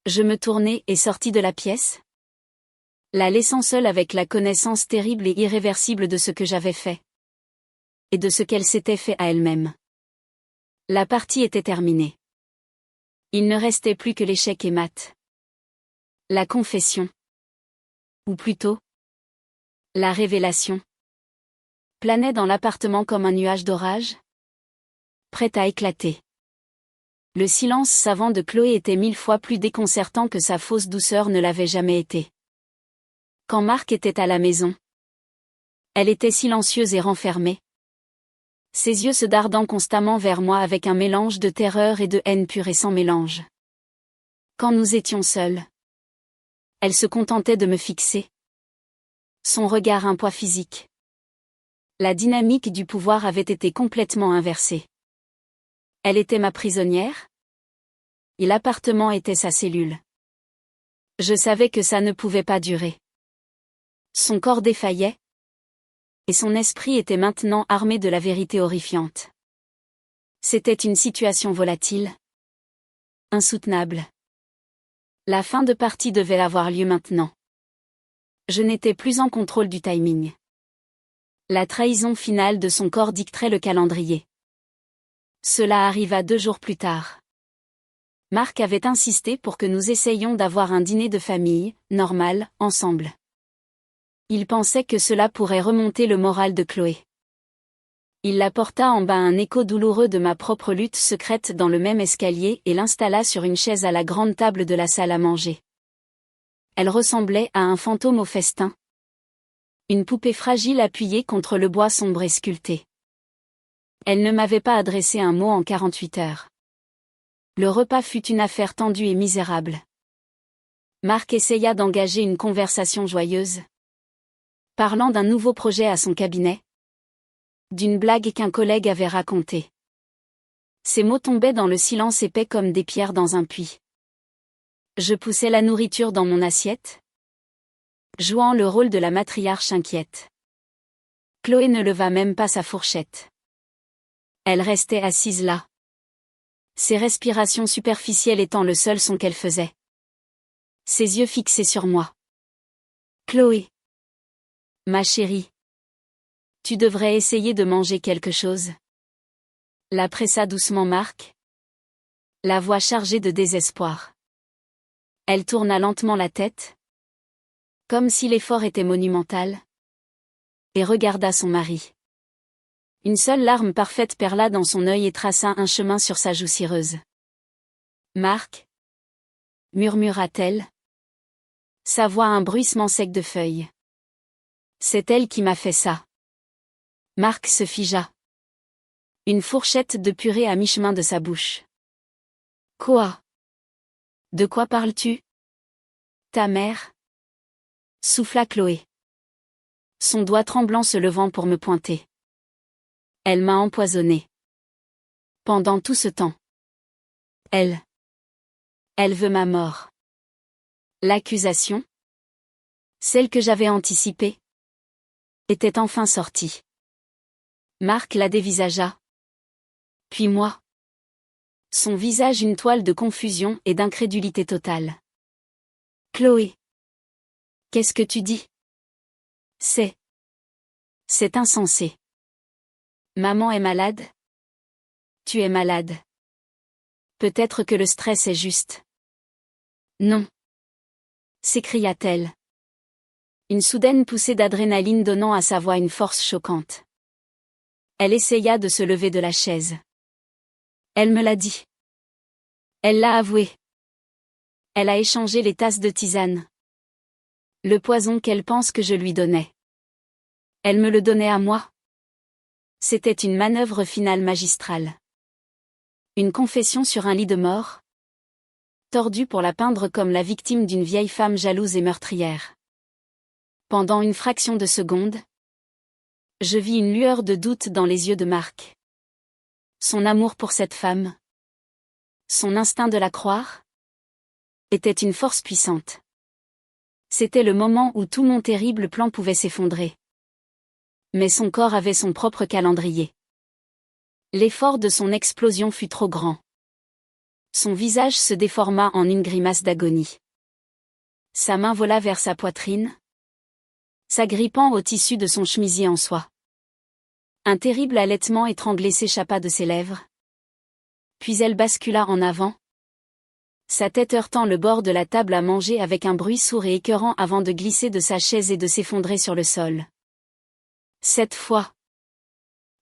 Speaker 1: Je me tournai et sortis de la pièce. La laissant seule avec la connaissance terrible et irréversible de ce que j'avais fait. Et de ce qu'elle s'était fait à elle-même. La partie était terminée. Il ne restait plus que l'échec et mat. La confession. Ou plutôt, la révélation. Planait dans l'appartement comme un nuage d'orage. Prêt à éclater. Le silence savant de Chloé était 1000 fois plus déconcertant que sa fausse douceur ne l'avait jamais été. Quand Marc était à la maison, elle était silencieuse et renfermée. Ses yeux se dardant constamment vers moi avec un mélange de terreur et de haine pure et sans mélange. Quand nous étions seuls, elle se contentait de me fixer. Son regard un poids physique. La dynamique du pouvoir avait été complètement inversée. Elle était ma prisonnière, et l'appartement était sa cellule. Je savais que ça ne pouvait pas durer. Son corps défaillait, et son esprit était maintenant armé de la vérité horrifiante. C'était une situation volatile, insoutenable. La fin de partie devait avoir lieu maintenant. Je n'étais plus en contrôle du timing. La trahison finale de son corps dicterait le calendrier. Cela arriva 2 jours plus tard. Marc avait insisté pour que nous essayions d'avoir un dîner de famille, normal, ensemble. Il pensait que cela pourrait remonter le moral de Chloé. Il la porta en bas un écho douloureux de ma propre lutte secrète dans le même escalier et l'installa sur une chaise à la grande table de la salle à manger. Elle ressemblait à un fantôme au festin. Une poupée fragile appuyée contre le bois sombre et sculpté. Elle ne m'avait pas adressé un mot en 48 heures. Le repas fut une affaire tendue et misérable. Marc essaya d'engager une conversation joyeuse. Parlant d'un nouveau projet à son cabinet. D'une blague qu'un collègue avait racontée. Ces mots tombaient dans le silence épais comme des pierres dans un puits. Je poussais la nourriture dans mon assiette, jouant le rôle de la matriarche inquiète. Chloé ne leva même pas sa fourchette. Elle restait assise là, ses respirations superficielles étant le seul son qu'elle faisait. Ses yeux fixés sur moi. Chloé. Ma chérie. Tu devrais essayer de manger quelque chose. La pressa doucement Marc. La voix chargée de désespoir. Elle tourna lentement la tête, comme si l'effort était monumental, et regarda son mari. Une seule larme parfaite perla dans son œil et traça un chemin sur sa joue cireuse. Marc, murmura-t-elle. Sa voix un bruissement sec de feuilles. C'est elle qui m'a fait ça. Marc se figea. Une fourchette de purée à mi-chemin de sa bouche. Quoi? De quoi parles-tu? Ta mère? Souffla Chloé. Son doigt tremblant se levant pour me pointer. Elle m'a empoisonné. Pendant tout ce temps. Elle veut ma mort. L'accusation, celle que j'avais anticipée, était enfin sortie. Marc la dévisagea. Puis moi. Son visage une toile de confusion et d'incrédulité totale. Chloé. Qu'est-ce que tu dis? C'est insensé. Maman est malade? Tu es malade. Peut-être que le stress est juste. Non. S'écria-t-elle. Une soudaine poussée d'adrénaline donnant à sa voix une force choquante. Elle essaya de se lever de la chaise. Elle me l'a dit. Elle l'a avoué. Elle a échangé les tasses de tisane. Le poison qu'elle pense que je lui donnais. Elle me le donnait à moi. C'était une manœuvre finale magistrale. Une confession sur un lit de mort, tordue pour la peindre comme la victime d'une vieille femme jalouse et meurtrière. Pendant une fraction de seconde, je vis une lueur de doute dans les yeux de Marc. Son amour pour cette femme, son instinct de la croire, était une force puissante. C'était le moment où tout mon terrible plan pouvait s'effondrer. Mais son corps avait son propre calendrier. L'effort de son explosion fut trop grand. Son visage se déforma en une grimace d'agonie. Sa main vola vers sa poitrine, s'agrippant au tissu de son chemisier en soie. Un terrible halètement étranglé s'échappa de ses lèvres. Puis elle bascula en avant, sa tête heurtant le bord de la table à manger avec un bruit sourd et écœurant avant de glisser de sa chaise et de s'effondrer sur le sol. Cette fois,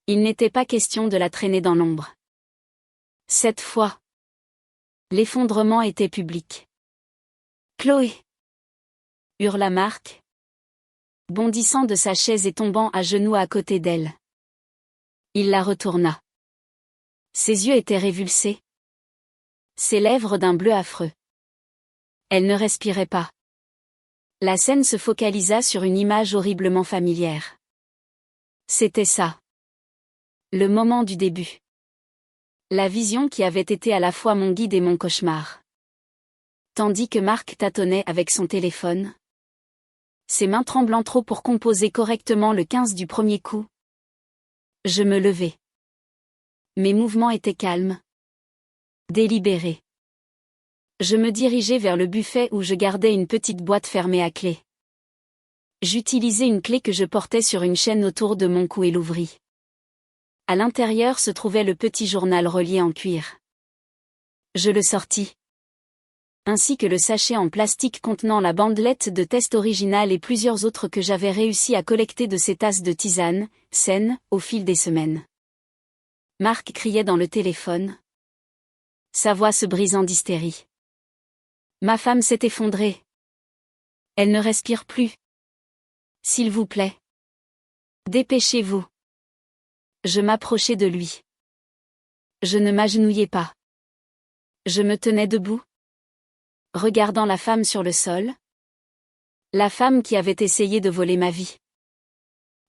Speaker 1: il n'était pas question de la traîner dans l'ombre. Cette fois, l'effondrement était public. Chloé! Hurla Marc, bondissant de sa chaise et tombant à genoux à côté d'elle. Il la retourna. Ses yeux étaient révulsés. Ses lèvres d'un bleu affreux. Elle ne respirait pas. La scène se focalisa sur une image horriblement familière. C'était ça. Le moment du début. La vision qui avait été à la fois mon guide et mon cauchemar. Tandis que Marc tâtonnait avec son téléphone, ses mains tremblant trop pour composer correctement le 15 du premier coup, je me levai. Mes mouvements étaient calmes, délibérés. Je me dirigeai vers le buffet où je gardais une petite boîte fermée à clé. J'utilisai une clé que je portais sur une chaîne autour de mon cou et l'ouvris. À l'intérieur se trouvait le petit journal relié en cuir. Je le sortis, ainsi que le sachet en plastique contenant la bandelette de test originale et plusieurs autres que j'avais réussi à collecter de ces tasses de tisane, saines, au fil des semaines. Marc criait dans le téléphone, sa voix se brisant d'hystérie. Ma femme s'est effondrée. Elle ne respire plus. S'il vous plaît. Dépêchez-vous. Je m'approchai de lui. Je ne m'agenouillai pas. Je me tenais debout, regardant la femme sur le sol. La femme qui avait essayé de voler ma vie.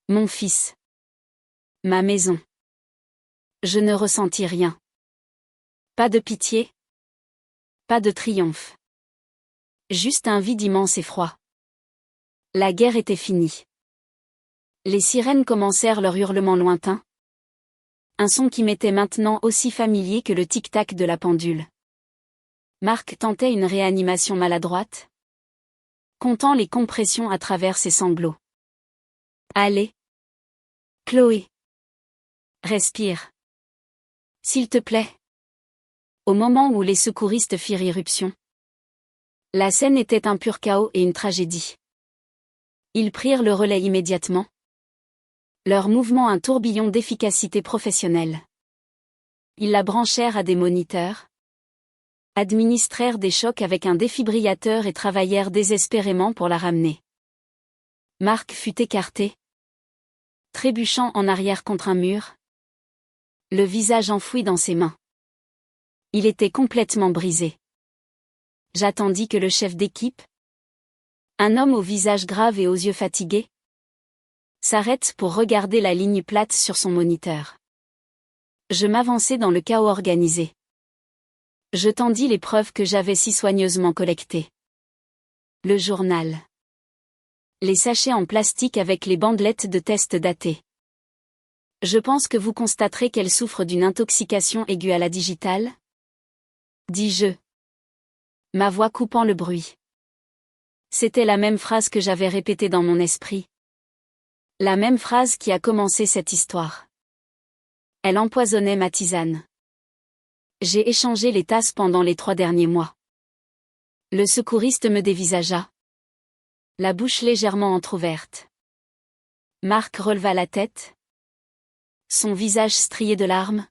Speaker 1: Mon fils. Ma maison. Je ne ressentis rien. Pas de pitié. Pas de triomphe. Juste un vide immense et froid. La guerre était finie. Les sirènes commencèrent leur hurlement lointain. Un son qui m'était maintenant aussi familier que le tic-tac de la pendule. Marc tentait une réanimation maladroite, comptant les compressions à travers ses sanglots. Allez. Chloé. Respire. S'il te plaît. Au moment où les secouristes firent irruption. La scène était un pur chaos et une tragédie. Ils prirent le relais immédiatement. Leur mouvement un tourbillon d'efficacité professionnelle. Ils la branchèrent à des moniteurs, administrèrent des chocs avec un défibrillateur et travaillèrent désespérément pour la ramener. Marc fut écarté, trébuchant en arrière contre un mur, le visage enfoui dans ses mains. Il était complètement brisé. J'attendis que le chef d'équipe, un homme au visage grave et aux yeux fatigués, s'arrête pour regarder la ligne plate sur son moniteur. Je m'avançai dans le chaos organisé. Je tendis les preuves que j'avais si soigneusement collectées. Le journal. Les sachets en plastique avec les bandelettes de tests datés. Je pense que vous constaterez qu'elle souffre d'une intoxication aiguë à la digitale, dis-je, ma voix coupant le bruit. C'était la même phrase que j'avais répétée dans mon esprit. La même phrase qui a commencé cette histoire. Elle empoisonnait ma tisane. J'ai échangé les tasses pendant les 3 derniers mois. Le secouriste me dévisagea, la bouche légèrement entr'ouverte. Marc releva la tête, son visage strié de larmes,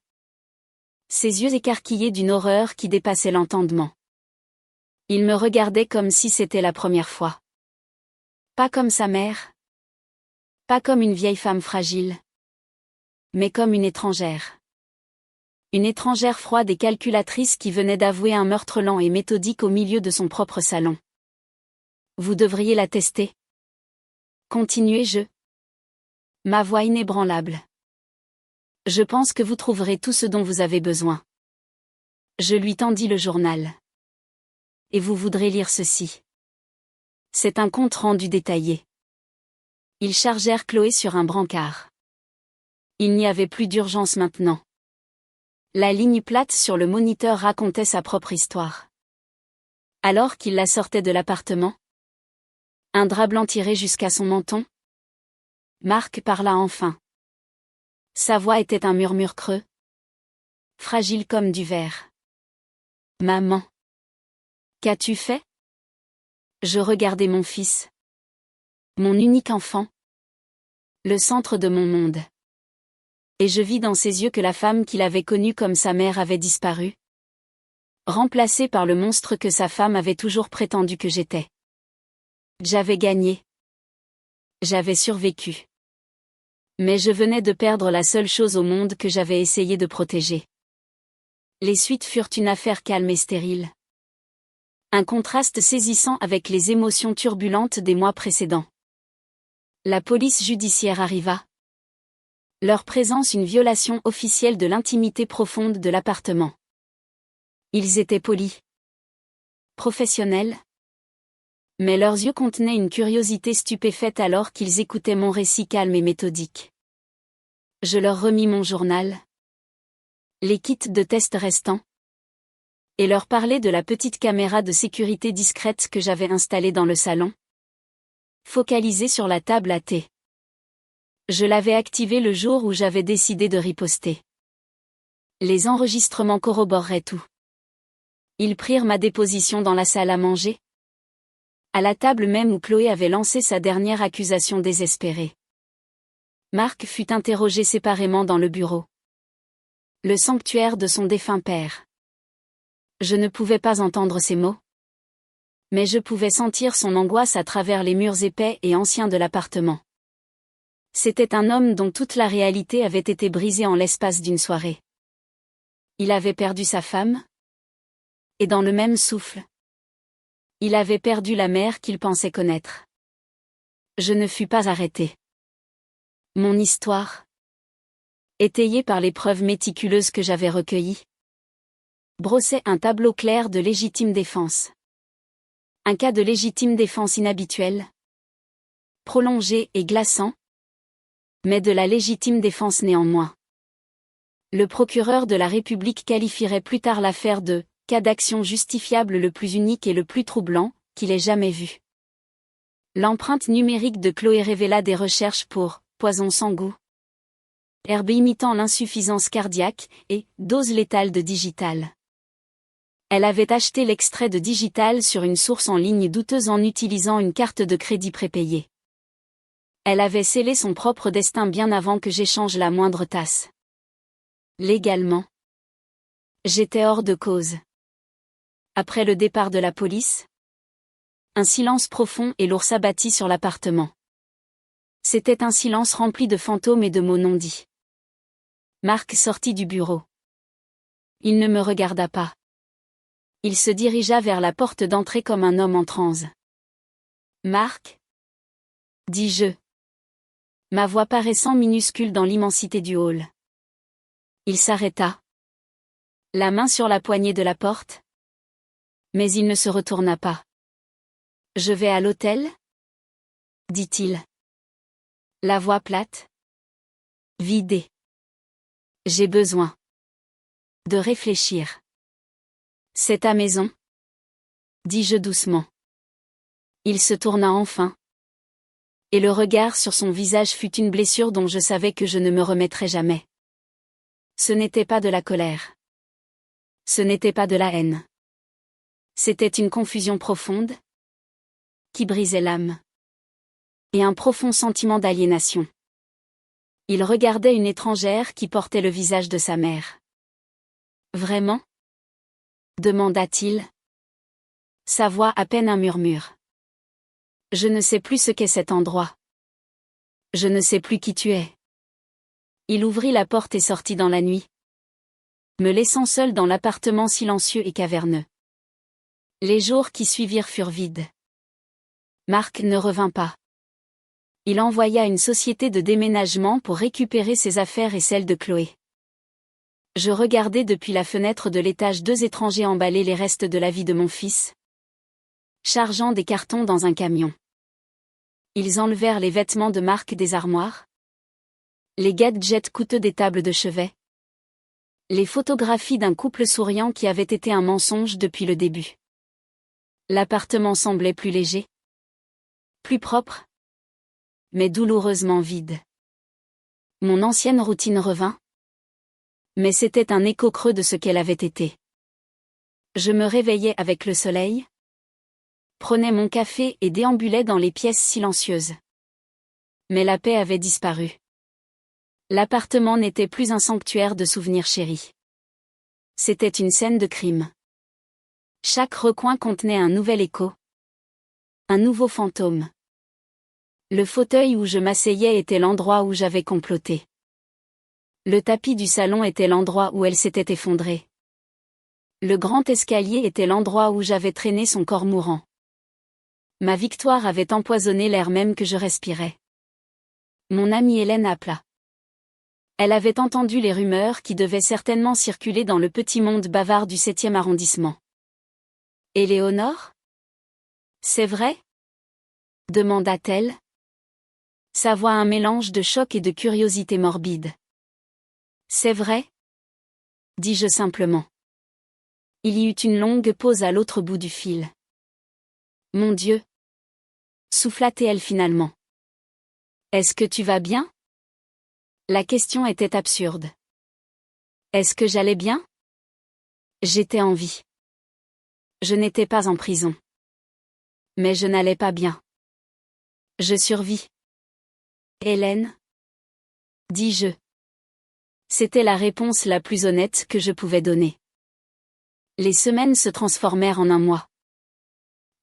Speaker 1: ses yeux écarquillés d'une horreur qui dépassait l'entendement. Il me regardait comme si c'était la première fois. Pas comme sa mère, pas comme une vieille femme fragile, mais comme une étrangère. Une étrangère froide et calculatrice qui venait d'avouer un meurtre lent et méthodique au milieu de son propre salon. Vous devriez la tester. Continuai-je. Ma voix inébranlable. Je pense que vous trouverez tout ce dont vous avez besoin. Je lui tendis le journal. Et vous voudrez lire ceci. C'est un compte rendu détaillé. Ils chargèrent Chloé sur un brancard. Il n'y avait plus d'urgence maintenant. La ligne plate sur le moniteur racontait sa propre histoire. Alors qu'il la sortait de l'appartement, un drap blanc tiré jusqu'à son menton, Marc parla enfin. Sa voix était un murmure creux, fragile comme du verre. Maman. Qu'as-tu fait? Je regardais mon fils. Mon unique enfant. Le centre de mon monde. Et je vis dans ses yeux que la femme qu'il avait connue comme sa mère avait disparu. Remplacée par le monstre que sa femme avait toujours prétendu que j'étais. J'avais gagné. J'avais survécu. Mais je venais de perdre la seule chose au monde que j'avais essayé de protéger. Les suites furent une affaire calme et stérile. Un contraste saisissant avec les émotions turbulentes des mois précédents. La police judiciaire arriva. Leur présence une violation officielle de l'intimité profonde de l'appartement. Ils étaient polis. Professionnels. Mais leurs yeux contenaient une curiosité stupéfaite alors qu'ils écoutaient mon récit calme et méthodique. Je leur remis mon journal. Les kits de test restants. Et leur parlai de la petite caméra de sécurité discrète que j'avais installée dans le salon. Focalisée sur la table à thé. Je l'avais activée le jour où j'avais décidé de riposter. Les enregistrements corroboreraient tout. Ils prirent ma déposition dans la salle à manger. À la table même où Chloé avait lancé sa dernière accusation désespérée. Marc fut interrogé séparément dans le bureau. Le sanctuaire de son défunt père. Je ne pouvais pas entendre ses mots. Mais je pouvais sentir son angoisse à travers les murs épais et anciens de l'appartement. C'était un homme dont toute la réalité avait été brisée en l'espace d'une soirée. Il avait perdu sa femme. Et dans le même souffle, il avait perdu la mère qu'il pensait connaître. Je ne fus pas arrêté. Mon histoire, étayée par les preuves méticuleuses que j'avais recueillies, brossait un tableau clair de légitime défense. Un cas de légitime défense inhabituel, prolongé et glaçant, mais de la légitime défense néanmoins. Le procureur de la République qualifierait plus tard l'affaire de « cas d'action justifiable le plus unique et le plus troublant qu'il ait jamais vu ». L'empreinte numérique de Chloé révéla des recherches pour « poison sans goût », herbe imitant l'insuffisance cardiaque et « dose létale de digital ». Elle avait acheté l'extrait de digital sur une source en ligne douteuse en utilisant une carte de crédit prépayée. Elle avait scellé son propre destin bien avant que j'échange la moindre tasse. Légalement, j'étais hors de cause. Après le départ de la police, un silence profond et lourd s'abattit sur l'appartement. C'était un silence rempli de fantômes et de mots non dits. Marc sortit du bureau. Il ne me regarda pas. Il se dirigea vers la porte d'entrée comme un homme en transe. « Marc » dis-je, ma voix paraissant minuscule dans l'immensité du hall. Il s'arrêta, la main sur la poignée de la porte. Mais il ne se retourna pas. « Je vais à l'hôtel » dit-il. La voix plate, vidée. « J'ai besoin de réfléchir. » « C'est ta maison » dis-je doucement. Il se tourna enfin. Et le regard sur son visage fut une blessure dont je savais que je ne me remettrais jamais. Ce n'était pas de la colère. Ce n'était pas de la haine. C'était une confusion profonde qui brisait l'âme. Et un profond sentiment d'aliénation. Il regardait une étrangère qui portait le visage de sa mère. « Vraiment » demanda-t-il. Sa voix à peine un murmure. Je ne sais plus ce qu'est cet endroit. Je ne sais plus qui tu es. Il ouvrit la porte et sortit dans la nuit, me laissant seul dans l'appartement silencieux et caverneux. Les jours qui suivirent furent vides. Marc ne revint pas. Il envoya une société de déménagement pour récupérer ses affaires et celles de Chloé. Je regardais depuis la fenêtre de l'étage deux étrangers emballer les restes de la vie de mon fils, chargeant des cartons dans un camion. Ils enlevèrent les vêtements de Marc des armoires, les gadgets coûteux des tables de chevet, les photographies d'un couple souriant qui avait été un mensonge depuis le début. L'appartement semblait plus léger, plus propre, mais douloureusement vide. Mon ancienne routine revint, mais c'était un écho creux de ce qu'elle avait été. Je me réveillais avec le soleil, prenais mon café et déambulais dans les pièces silencieuses. Mais la paix avait disparu. L'appartement n'était plus un sanctuaire de souvenirs chéris. C'était une scène de crime. Chaque recoin contenait un nouvel écho, un nouveau fantôme. Le fauteuil où je m'asseyais était l'endroit où j'avais comploté. Le tapis du salon était l'endroit où elle s'était effondrée. Le grand escalier était l'endroit où j'avais traîné son corps mourant. Ma victoire avait empoisonné l'air même que je respirais. Mon amie Hélène appela. Elle avait entendu les rumeurs qui devaient certainement circuler dans le petit monde bavard du 7e arrondissement. « Éléonore ? C'est vrai ? » demanda-t-elle. Sa voix un mélange de choc et de curiosité morbide. « C'est vrai ? » dis-je simplement. Il y eut une longue pause à l'autre bout du fil. « Mon Dieu » souffla-t-elle finalement. « Est-ce que tu vas bien ?» La question était absurde. Est-ce que j'allais bien ? J'étais en vie. Je n'étais pas en prison. Mais je n'allais pas bien. Je survis. Hélène ? dis-je. C'était la réponse la plus honnête que je pouvais donner. Les semaines se transformèrent en un mois.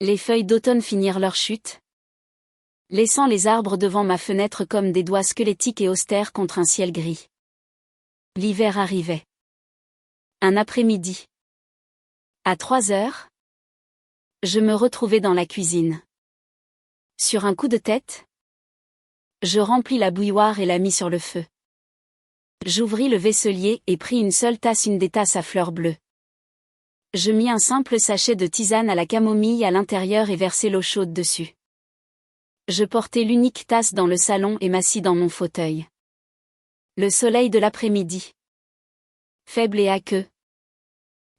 Speaker 1: Les feuilles d'automne finirent leur chute, laissant les arbres devant ma fenêtre comme des doigts squelettiques et austères contre un ciel gris. L'hiver arrivait. Un après-midi. À 3 heures, je me retrouvais dans la cuisine. Sur un coup de tête, je remplis la bouilloire et la mis sur le feu. J'ouvris le vaisselier et pris une seule tasse, une des tasses à fleurs bleues. Je mis un simple sachet de tisane à la camomille à l'intérieur et versai l'eau chaude dessus. Je portai l'unique tasse dans le salon et m'assis dans mon fauteuil. Le soleil de l'après-midi, faible et aqueux,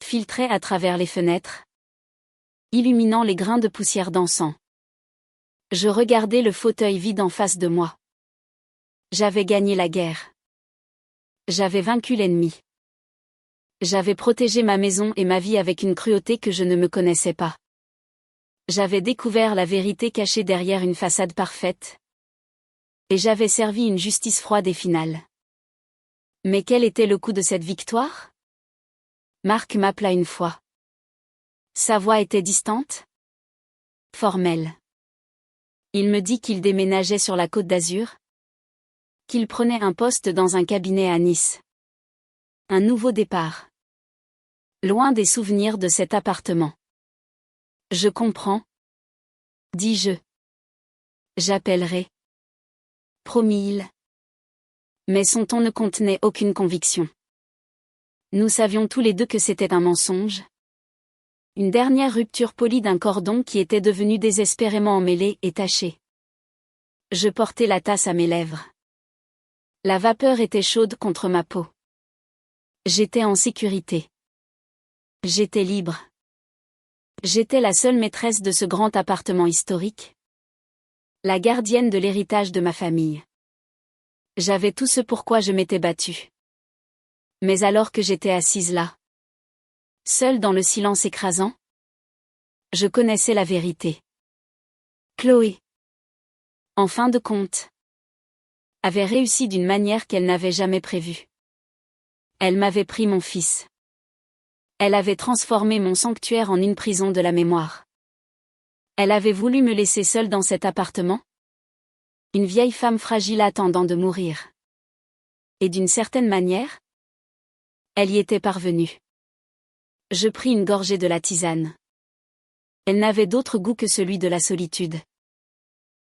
Speaker 1: filtrait à travers les fenêtres, illuminant les grains de poussière d'encens. Je regardais le fauteuil vide en face de moi. J'avais gagné la guerre. J'avais vaincu l'ennemi. J'avais protégé ma maison et ma vie avec une cruauté que je ne me connaissais pas. J'avais découvert la vérité cachée derrière une façade parfaite. Et j'avais servi une justice froide et finale. Mais quel était le coût de cette victoire? Marc m'appela une fois. Sa voix était distante, formelle. Il me dit qu'il déménageait sur la Côte d'Azur, qu'il prenait un poste dans un cabinet à Nice. Un nouveau départ. Loin des souvenirs de cet appartement. Je comprends, dis-je. J'appellerai. Promis il. Mais son ton ne contenait aucune conviction. Nous savions tous les deux que c'était un mensonge. Une dernière rupture polie d'un cordon qui était devenu désespérément emmêlé et taché. Je portais la tasse à mes lèvres. La vapeur était chaude contre ma peau. J'étais en sécurité. J'étais libre. J'étais la seule maîtresse de ce grand appartement historique. La gardienne de l'héritage de ma famille. J'avais tout ce pourquoi je m'étais battue. Mais alors que j'étais assise là, seule dans le silence écrasant, je connaissais la vérité. Chloé, en fin de compte, avait réussi d'une manière qu'elle n'avait jamais prévue. Elle m'avait pris mon fils. Elle avait transformé mon sanctuaire en une prison de la mémoire. Elle avait voulu me laisser seule dans cet appartement. Une vieille femme fragile attendant de mourir. Et d'une certaine manière, elle y était parvenue. Je pris une gorgée de la tisane. Elle n'avait d'autre goût que celui de la solitude.